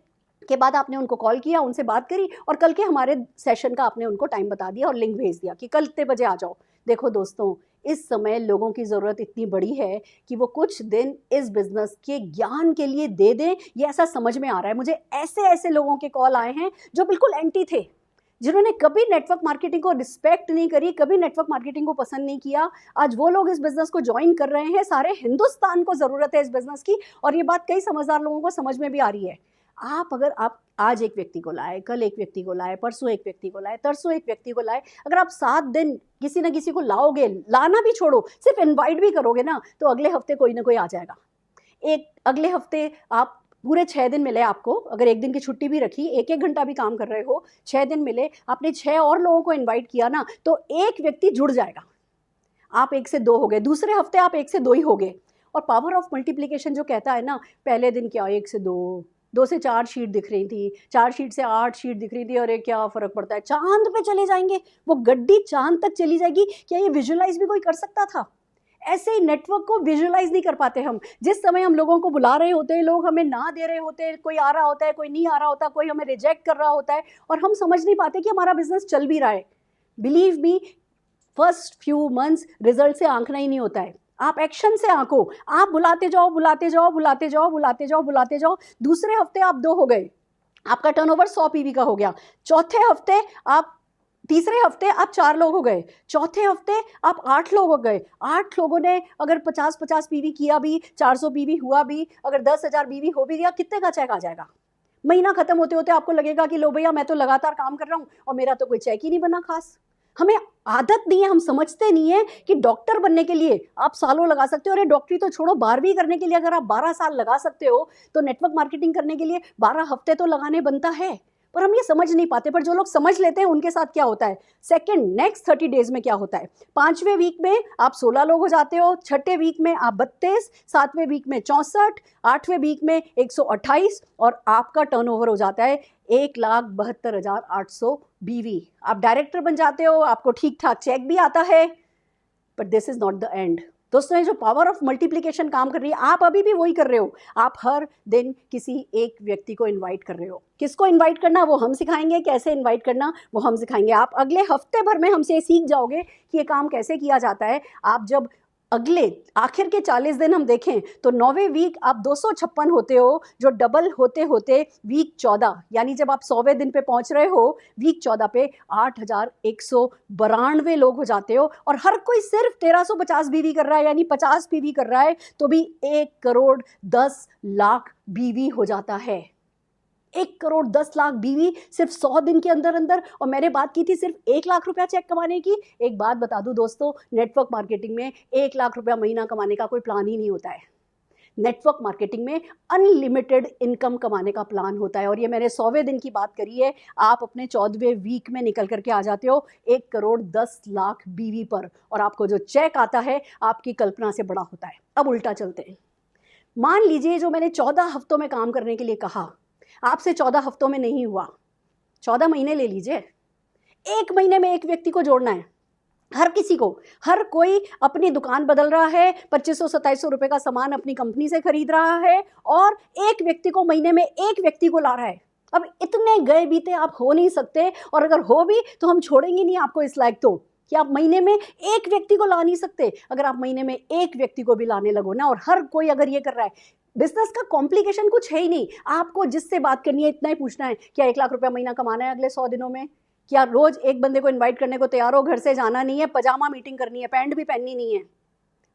के बाद आपने उनको कॉल किया, उनसे बात करी, और कल के हमारे सेशन का आपने उनको टाइम बता दिया और लिंक भेज दिया कि कल इतने बजे आ जाओ। देखो दोस्तों, इस समय लोगों की ज़रूरत इतनी बड़ी है कि वो कुछ दिन इस बिज़नेस के ज्ञान के लिए दे दें, ये ऐसा समझ में आ रहा है। मुझे ऐसे ऐसे लोगों के कॉल आए हैं जो बिल्कुल एंटी थे, जिन्होंने कभी नेटवर्क मार्केटिंग को रिस्पेक्ट नहीं करी, कभी नेटवर्क मार्केटिंग को पसंद नहीं किया। आज वो लोग इस बिज़नेस को ज्वाइन कर रहे हैं। सारे हिंदुस्तान को ज़रूरत है इस बिज़नेस की, और ये बात कई समझदार लोगों को समझ में भी आ रही है। आप अगर आप आज एक व्यक्ति को लाए, कल एक व्यक्ति को लाए, परसों एक व्यक्ति को लाए, तरसों एक व्यक्ति को लाए, अगर आप 7 दिन किसी ना किसी को लाओगे, लाना भी छोड़ो, सिर्फ इनवाइट भी करोगे ना, तो अगले हफ्ते कोई ना कोई आ जाएगा। एक अगले हफ्ते आप पूरे 6 दिन मिले आपको, अगर एक दिन की छुट्टी भी रखी, 1-1 घंटा भी काम कर रहे हो, 6 दिन मिले, आपने 6 और लोगों को इन्वाइट किया ना, तो एक व्यक्ति जुड़ जाएगा। आप 1 से 2 हो गए, दूसरे हफ्ते आप 1 से 2 ही हो गए। और पावर ऑफ मल्टीप्लिकेशन जो कहता है ना, पहले दिन क्या 1 से 2, 2 से 4 शीट दिख रही थी, 4 शीट से 8 शीट दिख रही थी, अरे क्या फ़र्क पड़ता है, चांद पे चले जाएंगे, वो गड्डी चांद तक चली जाएगी। क्या ये विजुअलाइज भी कोई कर सकता था? ऐसे ही नेटवर्क को विजुअलाइज नहीं कर पाते हम। जिस समय हम लोगों को बुला रहे होते हैं, लोग हमें ना दे रहे होते हैं, कोई आ रहा होता है, कोई नहीं आ रहा होता, कोई हमें रिजेक्ट कर रहा होता है, और हम समझ नहीं पाते कि हमारा बिजनेस चल भी रहा है। Believe me, first few months result से आंकना ही नहीं होता है, आप एक्शन से आंको। आप बुलाते जाओ, बुलाते जाओ, बुलाते जाओ, बुलाते जाओ, बुलाते जाओ। दूसरे हफ्ते आप 2 हो गए, आपका टर्नओवर 100 पीवी का हो गया। चौथे हफ्ते आप, तीसरे हफ्ते आप 4 लोग हो गए, चौथे हफ्ते आप 8 लोग हो गए। 8 लोगों ने अगर 50-50 पीवी किया भी, 400 पीवी हुआ भी, अगर 10,000 पीवी हो भी गया, कितने का चेक आ जाएगा? महीना खत्म होते होते आपको लगेगा कि लो भैया, मैं तो लगातार काम कर रहा हूँ और मेरा तो कोई चेक ही नहीं बना खास। हमें आदत नहीं है, हम समझते नहीं है कि डॉक्टर बनने के लिए आप सालों लगा सकते हो। अरे डॉक्टरी तो छोड़ो, 12वीं करने के लिए अगर आप 12 साल लगा सकते हो, तो नेटवर्क मार्केटिंग करने के लिए 12 हफ्ते तो लगाने बनता है। पर हम ये समझ नहीं पाते। पर जो लोग समझ लेते हैं उनके साथ क्या होता है, सेकंड नेक्स्ट 30 डेज में क्या होता है, 5वें वीक में आप 16 लोग हो जाते हो, 6ठे वीक में आप 32, 7वें वीक में 64, 8वें वीक में 128, और आपका टर्नओवर हो जाता है 1,72,800 बीवी। आप डायरेक्टर बन जाते हो, आपको ठीक ठाक चेक भी आता है। But this is not the end दोस्तों। ये जो पावर ऑफ मल्टीप्लिकेशन काम कर रही है, आप अभी भी वही कर रहे हो। आप हर दिन किसी एक व्यक्ति को इनवाइट कर रहे हो। किसको इनवाइट करना वो हम सिखाएंगे, कैसे इनवाइट करना वो हम सिखाएंगे। आप अगले हफ्ते भर में हमसे सीख जाओगे कि ये काम कैसे किया जाता है। आप जब अगले आखिर के 40 दिन हम देखें तो 9वें वीक आप 256 होते हो, जो डबल होते होते वीक 14, यानी जब आप 100वें दिन पे पहुंच रहे हो, वीक 14 पे 8,192 लोग हो जाते हो। और हर कोई सिर्फ 1350 बीवी कर रहा है, यानी 50 बीवी कर रहा है, तो भी 1,10,00,000 बीवी हो जाता है। 1,10,00,000 बीवी सिर्फ 100 दिन के अंदर अंदर। और मैंने बात की थी सिर्फ 1 लाख रुपया चेक कमाने की। एक बात बता दूं दोस्तों, नेटवर्क मार्केटिंग में 1 लाख रुपया महीना कमाने का कोई प्लान ही नहीं होता है। नेटवर्क मार्केटिंग में अनलिमिटेड इनकम कमाने का प्लान होता है। और ये मैंने 100वें दिन की बात करी है। आप अपने 14वें वीक में निकल करके आ जाते हो 1,10,00,000 बीवी पर, और आपको जो चेक आता है आपकी कल्पना से बड़ा होता है। अब उल्टा चलते हैं। मान लीजिए जो मैंने 14 हफ्तों में काम करने के लिए कहा, आपसे 14 हफ्तों में नहीं हुआ, 14 महीने ले लीजिए। 1 महीने में एक व्यक्ति को जोड़ना है, हर किसी को। हर कोई अपनी दुकान बदल रहा है, 2500-2700 रुपए का सामान अपनी कंपनी से खरीद रहा है, और एक व्यक्ति को महीने में एक व्यक्ति को ला रहा है। अब इतने गए बीते आप हो नहीं सकते, और अगर हो भी तो हम छोड़ेंगे नहीं आपको इस लायक तो कि आप महीने में एक व्यक्ति को ला नहीं सकते। अगर आप महीने में एक व्यक्ति को भी लाने लगो ना, और हर कोई अगर ये कर रहा है, बिजनेस का कॉम्प्लिकेशन कुछ है ही नहीं। आपको जिससे बात करनी है इतना ही पूछना है, क्या 1 लाख रुपया महीना कमाना है अगले 100 दिनों में? क्या रोज एक बंदे को इनवाइट करने को तैयार हो? घर से जाना नहीं है, पजामा मीटिंग करनी है, पैंट भी पहननी नहीं है।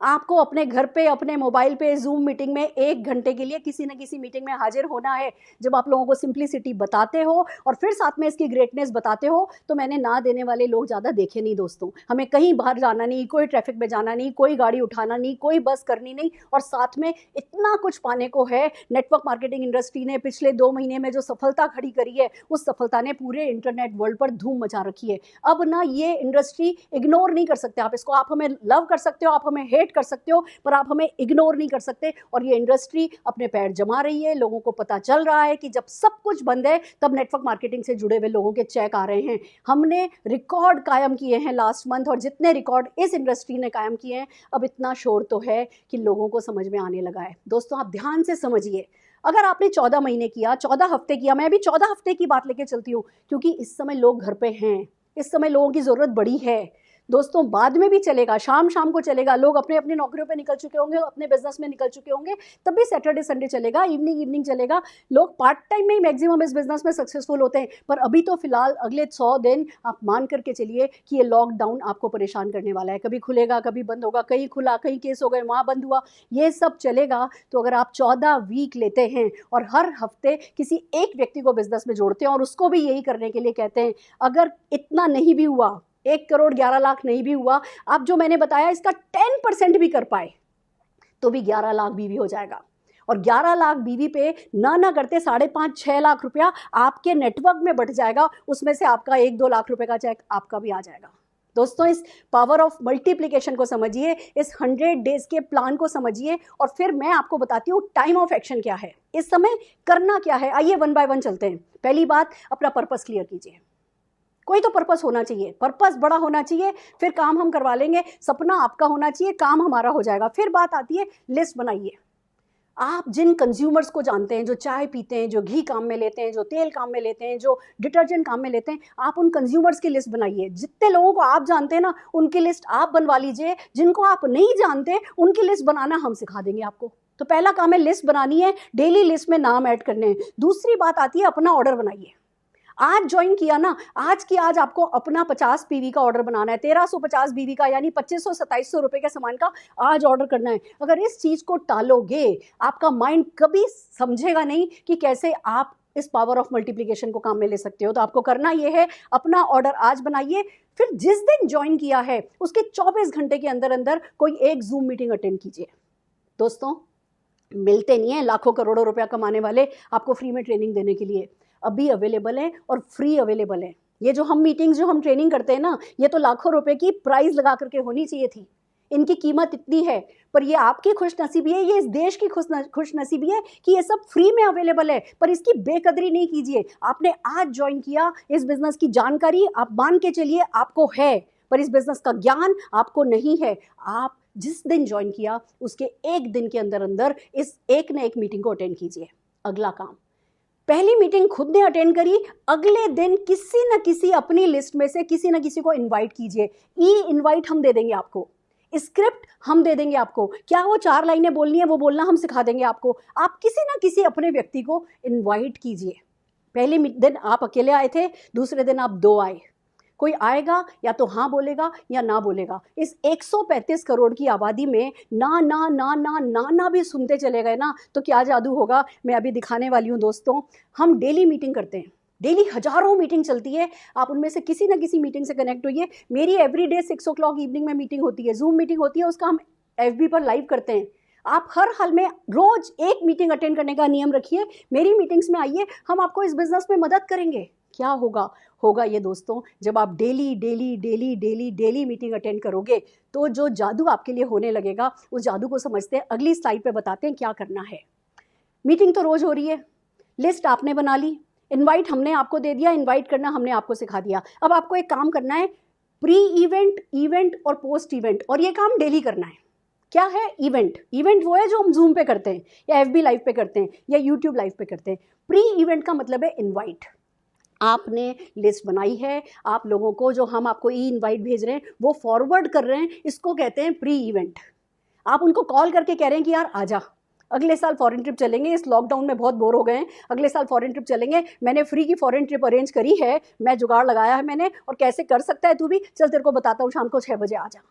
आपको अपने घर पे, अपने मोबाइल पे जूम मीटिंग में 1 घंटे के लिए किसी न किसी मीटिंग में हाजिर होना है। जब आप लोगों को सिंप्लिसिटी बताते हो और फिर साथ में इसकी ग्रेटनेस बताते हो, तो मैंने ना देने वाले लोग ज़्यादा देखे नहीं दोस्तों। हमें कहीं बाहर जाना नहीं, कोई ट्रैफिक में जाना नहीं, कोई गाड़ी उठाना नहीं, कोई बस करनी नहीं, और साथ में इतना कुछ पाने को है। नेटवर्क मार्केटिंग इंडस्ट्री ने पिछले 2 महीने में जो सफलता खड़ी करी है, उस सफलता ने पूरे इंटरनेट वर्ल्ड पर धूम मचा रखी है। अब ना ये इंडस्ट्री इग्नोर नहीं कर सकते आप इसको। आप हमें लव कर सकते हो, आप हमें हेट कर सकते हो, पर आप हमें इग्नोर नहीं कर सकते। और ये इंडस्ट्री अपने पैर जमा रही है। लोगों को पता चल रहा है कि जब सब कुछ बंद है, तब नेटवर्क मार्केटिंग से जुड़े हुए लोगों के चेक आ रहे हैं। हमने रिकॉर्ड कायम किए हैं लास्ट मंथ, और जितने रिकॉर्ड इस इंडस्ट्री ने कायम किए हैं, अब इतना शोर तो है कि लोगों को समझ में आने लगा है। दोस्तों आप ध्यान से समझिए, अगर आपने 14 महीने किया, 14 हफ्ते किया, मैं भी 14 हफ्ते की बात लेके चलती हूँ, क्योंकि इस समय लोग घर पे हैं, इस समय लोगों की ज़रूरत बड़ी है। दोस्तों बाद में भी चलेगा, शाम शाम को चलेगा, लोग अपने अपने नौकरियों पे निकल चुके होंगे, अपने बिजनेस में निकल चुके होंगे, तब भी सैटरडे संडे चलेगा, इवनिंग इवनिंग चलेगा। लोग पार्ट टाइम में ही मैक्सिमम इस बिजनेस में सक्सेसफुल होते हैं। पर अभी तो फिलहाल अगले 100 दिन आप मान करके चलिए कि ये लॉकडाउन आपको परेशान करने वाला है। कभी खुलेगा, कभी बंद होगा, कहीं खुला, कहीं केस हो गए, वहाँ बंद हुआ, ये सब चलेगा। तो अगर आप 14 वीक लेते हैं और हर हफ्ते किसी एक व्यक्ति को बिजनेस में जोड़ते हैं और उसको भी यही करने के लिए कहते हैं, अगर इतना नहीं भी हुआ, 1 करोड़ 11 लाख नहीं भी हुआ, आप जो मैंने बताया इसका 10% भी कर पाए तो भी 11 लाख बीवी हो जाएगा। और 11 लाख बीवी पे ना करते 5.5-6 लाख रुपया आपके नेटवर्क में बढ़ जाएगा। उसमें से आपका 1-2 लाख रुपए का चेक आपका भी आ जाएगा। दोस्तों, इस पावर ऑफ मल्टीप्लिकेशन को समझिए, इस 100 डेज के प्लान को समझिए, और फिर मैं आपको बताती हूँ टाइम ऑफ एक्शन क्या है, इस समय करना क्या है। आइए 1 बाय 1 चलते हैं। पहली बात, अपना पर्पस क्लियर कीजिए। कोई तो पर्पस होना चाहिए, पर्पस बड़ा होना चाहिए, फिर काम हम करवा लेंगे। सपना आपका होना चाहिए, काम हमारा हो जाएगा। फिर बात आती है, लिस्ट बनाइए। आप जिन कंज्यूमर्स को जानते हैं, जो चाय पीते हैं, जो घी काम में लेते हैं, जो तेल काम में लेते हैं, जो डिटर्जेंट काम में लेते हैं, आप उन कंज्यूमर्स की लिस्ट बनाइए। जितने लोगों को आप जानते हैं ना, उनकी लिस्ट आप बनवा लीजिए। जिनको आप नहीं जानते, उनकी लिस्ट बनाना हम सिखा देंगे आपको। तो पहला काम है लिस्ट बनानी है, डेली लिस्ट में नाम ऐड करने हैं। दूसरी बात आती है, अपना ऑर्डर बनाइए। आज ज्वाइन किया ना, आज की आज आपको अपना 50 पीवी का ऑर्डर बनाना है, 1350 बीवी का, यानी 2500-2700 रुपए के सामान का आज ऑर्डर करना है। अगर इस चीज को टालोगे, आपका माइंड कभी समझेगा नहीं कि कैसे आप इस पावर ऑफ मल्टीप्लिकेशन को काम में ले सकते हो। तो आपको करना यह है, अपना ऑर्डर आज बनाइए। फिर जिस दिन ज्वाइन किया है उसके 24 घंटे के अंदर अंदर कोई एक जूम मीटिंग अटेंड कीजिए। दोस्तों, मिलते नहीं है लाखों करोड़ों रुपया कमाने वाले आपको फ्री में ट्रेनिंग देने के लिए। अभी अवेलेबल है और फ्री अवेलेबल है। ये जो हम मीटिंग्स, जो हम ट्रेनिंग करते हैं ना, ये तो लाखों रुपए की प्राइस लगा करके होनी चाहिए थी। इनकी कीमत इतनी है, पर ये आपकी खुशनसीबी है, ये इस देश की खुशनसीबी है कि ये सब फ्री में अवेलेबल है। पर इसकी बेकदरी नहीं कीजिए। आपने आज ज्वाइन किया, इस बिजनेस की जानकारी आप मान के चलिए आपको है, पर इस बिजनेस का ज्ञान आपको नहीं है। आप जिस दिन ज्वाइन किया उसके एक दिन के अंदर अंदर इस एक न एक मीटिंग को अटेंड कीजिए। अगला काम, पहली मीटिंग खुद ने अटेंड करी, अगले दिन किसी न किसी अपनी लिस्ट में से किसी न किसी को इनवाइट कीजिए। इनवाइट हम दे देंगे आपको, स्क्रिप्ट हम दे देंगे आपको। क्या वो 4 लाइनें बोलनी है, वो बोलना हम सिखा देंगे आपको। आप किसी न किसी अपने व्यक्ति को इनवाइट कीजिए। पहले दिन आप अकेले आए थे, दूसरे दिन आप 2 आए। कोई आएगा या तो हाँ बोलेगा या ना बोलेगा। इस 135 करोड़ की आबादी में ना ना ना ना ना ना भी सुनते चले गए ना, तो क्या जादू होगा, मैं अभी दिखाने वाली हूँ। दोस्तों, हम डेली मीटिंग करते हैं, डेली हजारों मीटिंग चलती है। आप उनमें से किसी न किसी मीटिंग से कनेक्ट होइए। मेरी एवरीडे 6 o'clock इवनिंग में मीटिंग होती है, जूम मीटिंग होती है, उसका हम FB पर लाइव करते हैं। आप हर हाल में रोज एक मीटिंग अटेंड करने का नियम रखिए। मेरी मीटिंग्स में आइए, हम आपको इस बिजनेस में मदद करेंगे। क्या होगा ये दोस्तों, जब आप daily daily daily daily daily meeting attend करोगे, तो जो जादू आपके लिए होने लगेगा, उस जादू को समझते हैं। अगली स्लाइड पे बताते हैं क्या करना है। मीटिंग तो रोज हो रही है, लिस्ट आपने बना ली, इनवाइट हमने आपको दे दिया, इनवाइट करना हमने आपको सिखा दिया। अब आपको एक काम करना है, प्री इवेंट, इवेंट और पोस्ट इवेंट, और ये काम डेली करना है। क्या है इवेंट? इवेंट वो है जो हम जूम पे करते हैं या FB लाइव पे करते हैं या यूट्यूब लाइव पे करते हैं। प्री इवेंट का मतलब है इनवाइट। आपने लिस्ट बनाई है, आप लोगों को, जो हम आपको इनवाइट भेज रहे हैं, वो फॉरवर्ड कर रहे हैं, इसको कहते हैं प्री इवेंट। आप उनको कॉल करके कह रहे हैं कि यार आजा, अगले साल फॉरेन ट्रिप चलेंगे, इस लॉकडाउन में बहुत बोर हो गए हैं, अगले साल फॉरेन ट्रिप चलेंगे, मैंने फ्री की फॉरेन ट्रिप अरेंज करी है, मैं जुगाड़ लगाया है मैंने, और कैसे कर सकता है तू भी, चल तेरे को बताता हूँ, शाम को 6 बजे आ जा।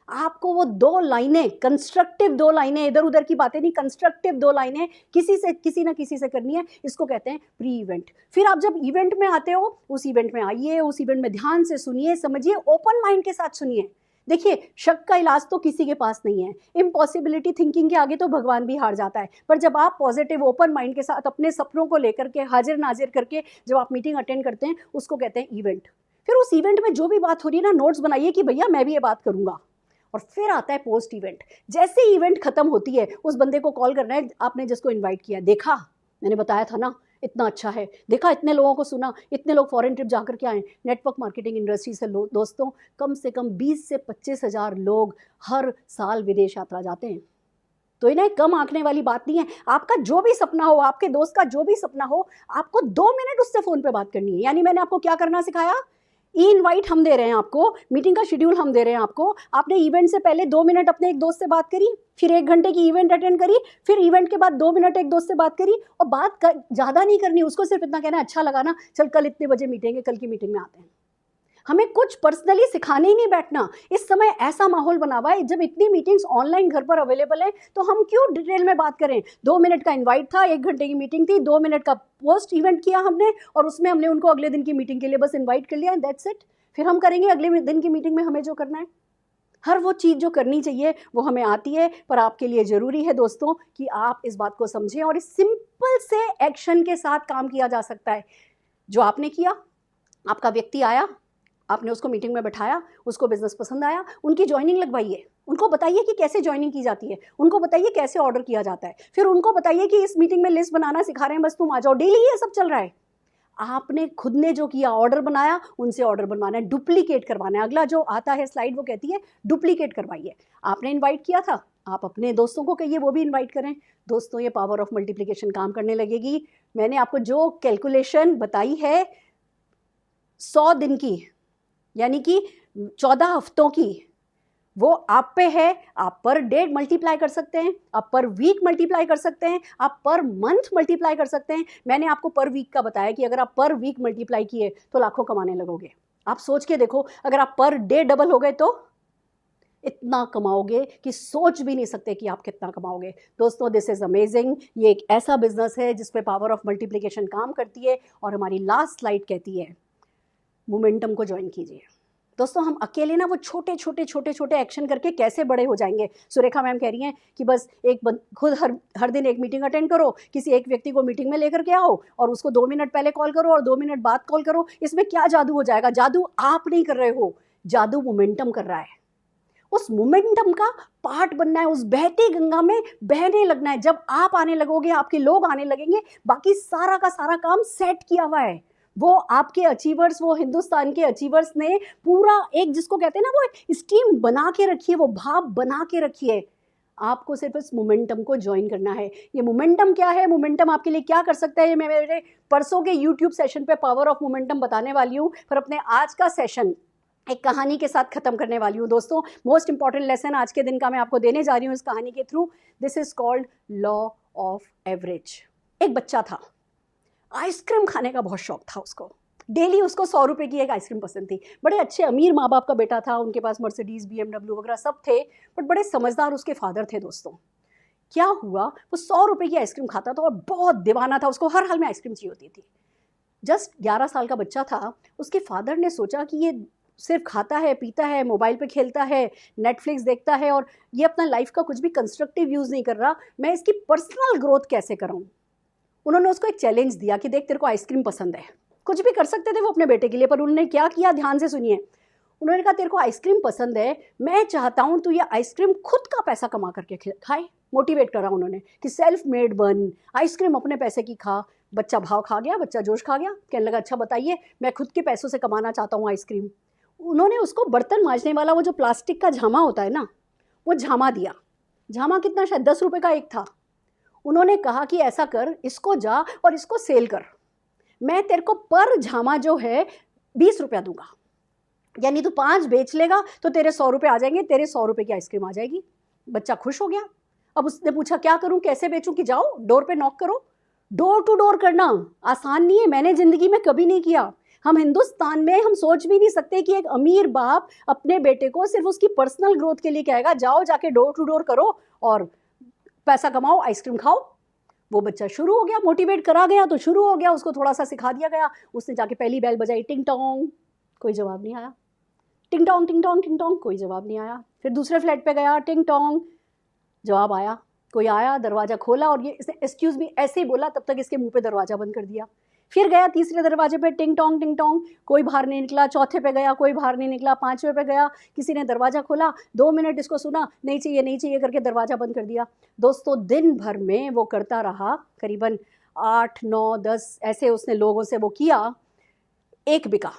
आपको वो 2 लाइनें, कंस्ट्रक्टिव 2 लाइनें, इधर उधर की बातें नहीं, कंस्ट्रक्टिव 2 लाइनें किसी ना किसी से करनी है, इसको कहते हैं प्री इवेंट। फिर आप जब इवेंट में आते हो, उस इवेंट में आइए, उस इवेंट में ध्यान से सुनिए, समझिए, ओपन माइंड के साथ सुनिए। देखिए, शक का इलाज तो किसी के पास नहीं है, इम्पॉसिबिलिटी थिंकिंग के आगे तो भगवान भी हार जाता है। पर जब आप पॉजिटिव ओपन माइंड के साथ अपने सपनों को लेकर के हाजिर नाजिर करके जब आप मीटिंग अटेंड करते हैं, उसको कहते हैं इवेंट। फिर उस इवेंट में जो भी बात हो रही है ना, नोट्स बनाइए कि भैया मैं भी ये बात करूंगा। और फिर आता है पोस्ट इवेंट। जैसे ही इवेंट खत्म होती है, उस बंदे को कॉल करना है, आपने जिसको इनवाइट किया, देखा मैंने बताया था ना, इतना अच्छा है, देखा इतने लोगों को सुना, इतने लोग फॉरेन ट्रिप जाकर के आए। नेटवर्क मार्केटिंग इंडस्ट्री से दोस्तों, कम से कम 20 से 25 हज़ार लोग हर साल विदेश यात्रा जाते हैं। तो इन्हें कम आंकने वाली बात नहीं है। आपका जो भी सपना हो, आपके दोस्त का जो भी सपना हो, आपको 2 मिनट उससे फोन पे बात करनी है। यानी मैंने आपको क्या करना सिखाया, ई इनवाइट हम दे रहे हैं आपको, मीटिंग का शेड्यूल हम दे रहे हैं आपको। आपने इवेंट से पहले 2 मिनट अपने एक दोस्त से बात करी, फिर 1 घंटे की इवेंट अटेंड करी, फिर इवेंट के बाद 2 मिनट एक दोस्त से बात करी, और बात ज़्यादा नहीं करनी, उसको सिर्फ इतना कहना अच्छा लगा ना, चल कल इतने बजे मीटिंग है, कल की मीटिंग में आते हैं। हमें कुछ पर्सनली सिखाने ही नहीं बैठना। इस समय ऐसा माहौल बना हुआ है, जब इतनी मीटिंग्स ऑनलाइन घर पर अवेलेबल है, तो हम क्यों डिटेल में बात करें। 2 मिनट का इनवाइट था, 1 घंटे की मीटिंग थी, 2 मिनट का पोस्ट इवेंट किया हमने, और उसमें हमने उनको अगले दिन की मीटिंग के लिए बस इन्वाइट कर लिया, एंड दैट्स इट। फिर हम करेंगे अगले दिन की मीटिंग में हमें जो करना है। हर वो चीज़ जो करनी चाहिए वो हमें आती है, पर आपके लिए ज़रूरी है दोस्तों कि आप इस बात को समझें, और इस सिंपल से एक्शन के साथ काम किया जा सकता है। जो आपने किया, आपका व्यक्ति आया, आपने उसको मीटिंग में बैठाया, उसको बिजनेस पसंद आया, उनकी ज्वाइनिंग लगवाइए, उनको बताइए कि कैसे ज्वाइनिंग की जाती है, उनको बताइए कैसे ऑर्डर किया जाता है, फिर उनको बताइए कि इस मीटिंग में लिस्ट बनाना सिखा रहे हैं, बस तुम आ जाओ। डेली ये सब चल रहा है। आपने खुद ने जो किया, ऑर्डर बनाया, उनसे ऑर्डर बनवाना है, डुप्लीकेट करवाना है। अगला जो आता है स्लाइड वो कहती है डुप्लीकेट करवाइए। आपने इनवाइट किया था, आप अपने दोस्तों को कहिए वो भी इनवाइट करें। दोस्तों, ये पावर ऑफ मल्टीप्लिकेशन काम करने लगेगी। मैंने आपको जो कैलकुलेशन बताई है 100 दिन की, यानी कि 14 हफ्तों की, वो आप पे है। आप पर डे मल्टीप्लाई कर सकते हैं, आप पर वीक मल्टीप्लाई कर सकते हैं, आप पर मंथ मल्टीप्लाई कर सकते हैं। मैंने आपको पर वीक का बताया कि अगर आप पर वीक मल्टीप्लाई किए तो लाखों कमाने लगोगे। आप सोच के देखो, अगर आप पर डे डबल हो गए तो इतना कमाओगे कि सोच भी नहीं सकते कि आप कितना कमाओगे। दोस्तों, दिस इज़ अमेजिंग। ये एक ऐसा बिजनेस है जिस पे पावर ऑफ मल्टीप्लिकेशन काम करती है। और हमारी लास्ट स्लाइड कहती है मोमेंटम को ज्वाइन कीजिए। दोस्तों, हम अकेले ना वो छोटे छोटे एक्शन करके कैसे बड़े हो जाएंगे। सुरेखा मैम कह रही हैं कि बस खुद हर दिन एक मीटिंग अटेंड करो, किसी एक व्यक्ति को मीटिंग में लेकर के आओ, और उसको 2 मिनट पहले कॉल करो और 2 मिनट बाद कॉल करो। इसमें क्या जादू हो जाएगा। जादू आप नहीं कर रहे हो, जादू मोमेंटम कर रहा है। उस मोमेंटम का पार्ट बनना है, उस बहती गंगा में बहने लगना है। जब आप आने लगोगे, आपके लोग आने लगेंगे, बाकी सारा का सारा काम सेट किया हुआ है। वो आपके अचीवर्स, वो हिंदुस्तान के अचीवर्स ने पूरा एक, जिसको कहते हैं ना, वो स्टीम बना के रखी है, वो भाप बना के रखी है। आपको सिर्फ इस मोमेंटम को ज्वाइन करना है। ये मोमेंटम क्या है, मोमेंटम आपके लिए क्या कर सकता है, ये मैं मेरे परसों के यूट्यूब सेशन पे पावर ऑफ मोमेंटम बताने वाली हूँ। पर अपने आज का सेशन एक कहानी के साथ खत्म करने वाली हूँ। दोस्तों, मोस्ट इंपॉर्टेंट लेसन आज के दिन का मैं आपको देने जा रही हूँ इस कहानी के through. This is called law of average. एक बच्चा था, आइसक्रीम खाने का बहुत शौक था उसको। डेली उसको 100 रुपये की एक आइसक्रीम पसंद थी। बड़े अच्छे अमीर माँ बाप का बेटा था, उनके पास मर्सिडीज, BMW वगैरह सब थे, बट बड़े समझदार उसके फादर थे। दोस्तों, क्या हुआ, वो 100 रुपये की आइसक्रीम खाता था और बहुत दीवाना था, उसको हर हाल में आइसक्रीम चाहिए होती थी। जस्ट 11 साल का बच्चा था। उसके फादर ने सोचा कि ये सिर्फ खाता है, पीता है, मोबाइल पे खेलता है, नेटफ्लिक्स देखता है, और ये अपना लाइफ का कुछ भी कंस्ट्रक्टिव यूज़ नहीं कर रहा, मैं इसकी पर्सनल ग्रोथ कैसे कराऊँ। उन्होंने उसको एक चैलेंज दिया कि देख, तेरे को आइसक्रीम पसंद है। कुछ भी कर सकते थे वो अपने बेटे के लिए, पर उन्होंने क्या किया, ध्यान से सुनिए। उन्होंने कहा, तेरे को आइसक्रीम पसंद है, मैं चाहता हूँ तू ये आइसक्रीम खुद का पैसा कमा करके खाए। मोटिवेट करा उन्होंने कि सेल्फ मेड बन, आइसक्रीम अपने पैसे की खा। बच्चा भाव खा गया, बच्चा जोश खा गया, कहने लगा, अच्छा बताइए, मैं खुद के पैसों से कमाना चाहता हूँ आइसक्रीम। उन्होंने उसको बर्तन मांजने वाला वो जो प्लास्टिक का झामा होता है ना, वो झामा दिया। झामा कितना, शायद 10 रुपये का एक था। उन्होंने कहा कि ऐसा कर, इसको जा और इसको सेल कर, मैं तेरे को पर झामा जो है 20 रुपया दूंगा, यानी तू 5 बेच लेगा तो तेरे 100 रुपये आ जाएंगे, तेरे 100 रुपये की आइसक्रीम आ जाएगी। बच्चा खुश हो गया। अब उसने पूछा, क्या करूं, कैसे बेचूं, कि जाओ डोर पे नॉक करो। डोर टू डोर करना आसान नहीं है, मैंने जिंदगी में कभी नहीं किया। हम हिंदुस्तान में हम सोच भी नहीं सकते कि एक अमीर बाप अपने बेटे को सिर्फ उसकी पर्सनल ग्रोथ के लिए कहेगा, जाओ जाके डोर टू डोर करो और पैसा कमाओ, आइसक्रीम खाओ। वो बच्चा शुरू हो गया, मोटिवेट करा गया तो शुरू हो गया, उसको थोड़ा सा सिखा दिया गया। उसने जाके पहली बेल बजाई, टिंग टोंग, कोई जवाब नहीं आया। टिंग टोंग टिंग टोंग टिंग टोंग, कोई जवाब नहीं आया। फिर दूसरे फ्लैट पे गया, टिंग टोंग, जवाब आया, कोई आया, दरवाज़ा खोला, और ये इसने एक्सक्यूज़ मी ऐसे ही बोला, तब तक इसके मुंह पे दरवाज़ा बंद कर दिया। फिर गया तीसरे दरवाजे पे, टिंग टोंग, कोई बाहर नहीं निकला। चौथे पे गया, कोई बाहर नहीं निकला। 5वें पे गया, किसी ने दरवाज़ा खोला, 2 मिनट इसको सुना, नहीं चाहिए करके दरवाज़ा बंद कर दिया। दोस्तों, दिन भर में वो करता रहा, करीबन 8, 9, 10 ऐसे उसने लोगों से वो किया, एक बिका।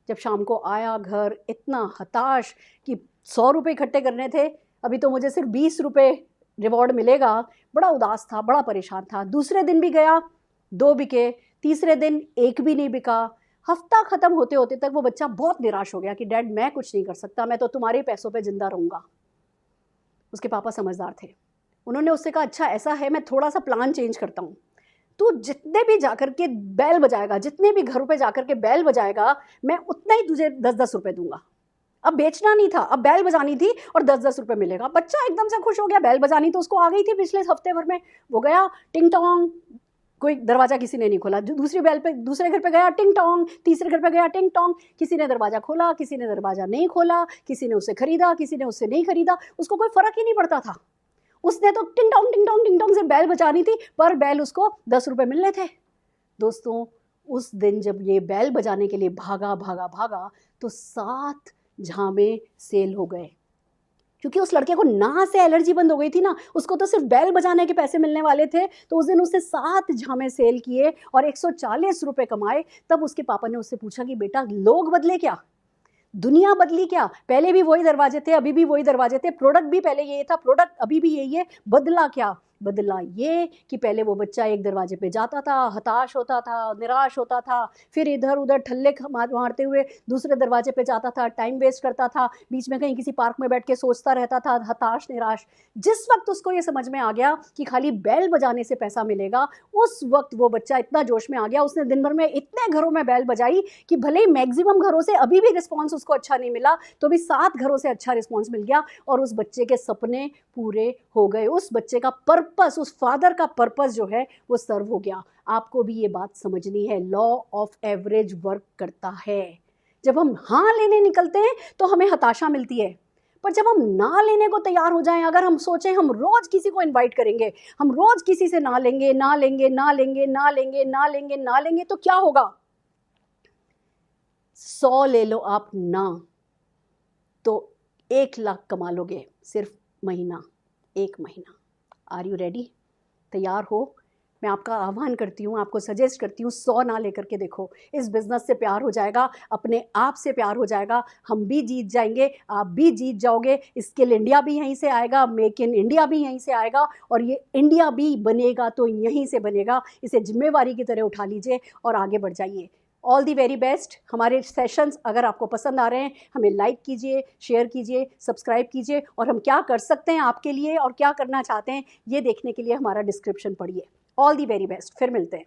जब शाम को आया घर, इतना हताश कि 100 रुपये इकट्ठे करने थे, अभी तो मुझे सिर्फ 20 रुपये रिवॉर्ड मिलेगा। बड़ा उदास था, बड़ा परेशान था। दूसरे दिन भी गया, 2 बिके। तीसरे दिन एक भी नहीं बिका। हफ्ता ख़त्म होते होते तक वो बच्चा बहुत निराश हो गया कि डैड मैं कुछ नहीं कर सकता, मैं तो तुम्हारे पैसों पे ज़िंदा रहूँगा। उसके पापा समझदार थे, उन्होंने उससे कहा अच्छा ऐसा है, मैं थोड़ा सा प्लान चेंज करता हूँ, तू जितने भी जाकर के बैल बजाएगा, जितने भी घरों पे जाकर के बैल बजाएगा, मैं उतना ही तुझे 10-10 रुपए दूंगा। अब बेचना नहीं था, अब बैल बजानी थी और 10-10 रुपए मिलेगा। बच्चा एकदम से खुश हो गया, बैल बजानी तो उसको आ गई थी पिछले हफ्ते भर में। वो गया, टिंग टोंग, कोई दरवाजा किसी ने नहीं खोला। दूसरी बैल पे, दूसरे घर पे गया, टिंग टोंग, तीसरे घर पे गया, टिंग टोंग, किसी ने दरवाजा खोला, किसी ने दरवाजा नहीं खोला, किसी ने उसे खरीदा, किसी ने उससे नहीं खरीदा, उसको कोई फर्क ही नहीं पड़ता था। उसने तो टिंग टोंग टिंग टोंग टिंग टोंग से बैल बजानी थी, पर बैल उसको 10 रुपए मिलने थे। दोस्तों, उस दिन जब ये बैल बजाने के लिए भागा भागा भागा तो 7 झामे सेल हो गए, क्योंकि उस लड़के को ना से एलर्जी बंद हो गई थी ना, उसको तो सिर्फ बैल बजाने के पैसे मिलने वाले थे। तो उस दिन उसने 7 झामे सेल किए और 140 रुपए कमाए। तब उसके पापा ने उससे पूछा कि बेटा लोग बदले क्या, दुनिया बदली क्या, पहले भी वही दरवाजे थे, अभी भी वही दरवाजे थे, प्रोडक्ट भी पहले ये था, प्रोडक्ट अभी भी यही है, बदला क्या? बदला ये कि पहले वो बच्चा एक दरवाजे पे जाता था, हताश होता था, निराश होता था, फिर इधर उधर ठल्ले मारते हुए दूसरे दरवाजे पे जाता था, टाइम वेस्ट करता था, बीच में कहीं किसी पार्क में बैठ के सोचता रहता था, हताश निराश। जिस वक्त उसको ये समझ में आ गया कि खाली बैल बजाने से पैसा मिलेगा, उस वक्त वो बच्चा इतना जोश में आ गया, उसने दिन भर में इतने घरों में बैल बजाई कि भले ही मैक्सिमम घरों से अभी भी रिस्पॉन्स उसको अच्छा नहीं मिला, तो भी 7 घरों से अच्छा रिस्पॉन्स मिल गया और उस बच्चे के सपने पूरे हो गए। उस बच्चे का पर्पस, उस फादर का पर्पस जो है वो सर्व हो गया। आपको भी ये बात समझनी है, लॉ ऑफ एवरेज वर्क करता है। जब हम हाँ लेने निकलते हैं तो हमें हताशा मिलती है, पर जब हम ना लेने को तैयार हो जाएं, अगर हम सोचें हम रोज किसी को इनवाइट करेंगे, हम रोज किसी से ना लेंगे ना लेंगे ना लेंगे ना लेंगे ना लेंगे ना लेंगे, तो क्या होगा? 100 ले लो आप ना, तो 1 लाख कमा लोगे सिर्फ महीना, 1 महीना। Are you ready? तैयार हो? मैं आपका आह्वान करती हूँ, आपको सजेस्ट करती हूँ, 100 ना लेकर के देखो। इस बिज़नेस से प्यार हो जाएगा, अपने आप से प्यार हो जाएगा, हम भी जीत जाएंगे, आप भी जीत जाओगे। स्किल इंडिया भी यहीं से आएगा, मेक इन इंडिया भी यहीं से आएगा, और ये इंडिया भी बनेगा तो यहीं से बनेगा। इसे जिम्मेवारी की तरह उठा लीजिए और आगे बढ़ जाइए। All the very best. हमारे सेशंस अगर आपको पसंद आ रहे हैं, हमें लाइक कीजिए, शेयर कीजिए, सब्सक्राइब कीजिए, और हम क्या कर सकते हैं आपके लिए और क्या करना चाहते हैं ये देखने के लिए हमारा डिस्क्रिप्शन पढ़िए। ऑल दी वेरी बेस्ट, फिर मिलते हैं।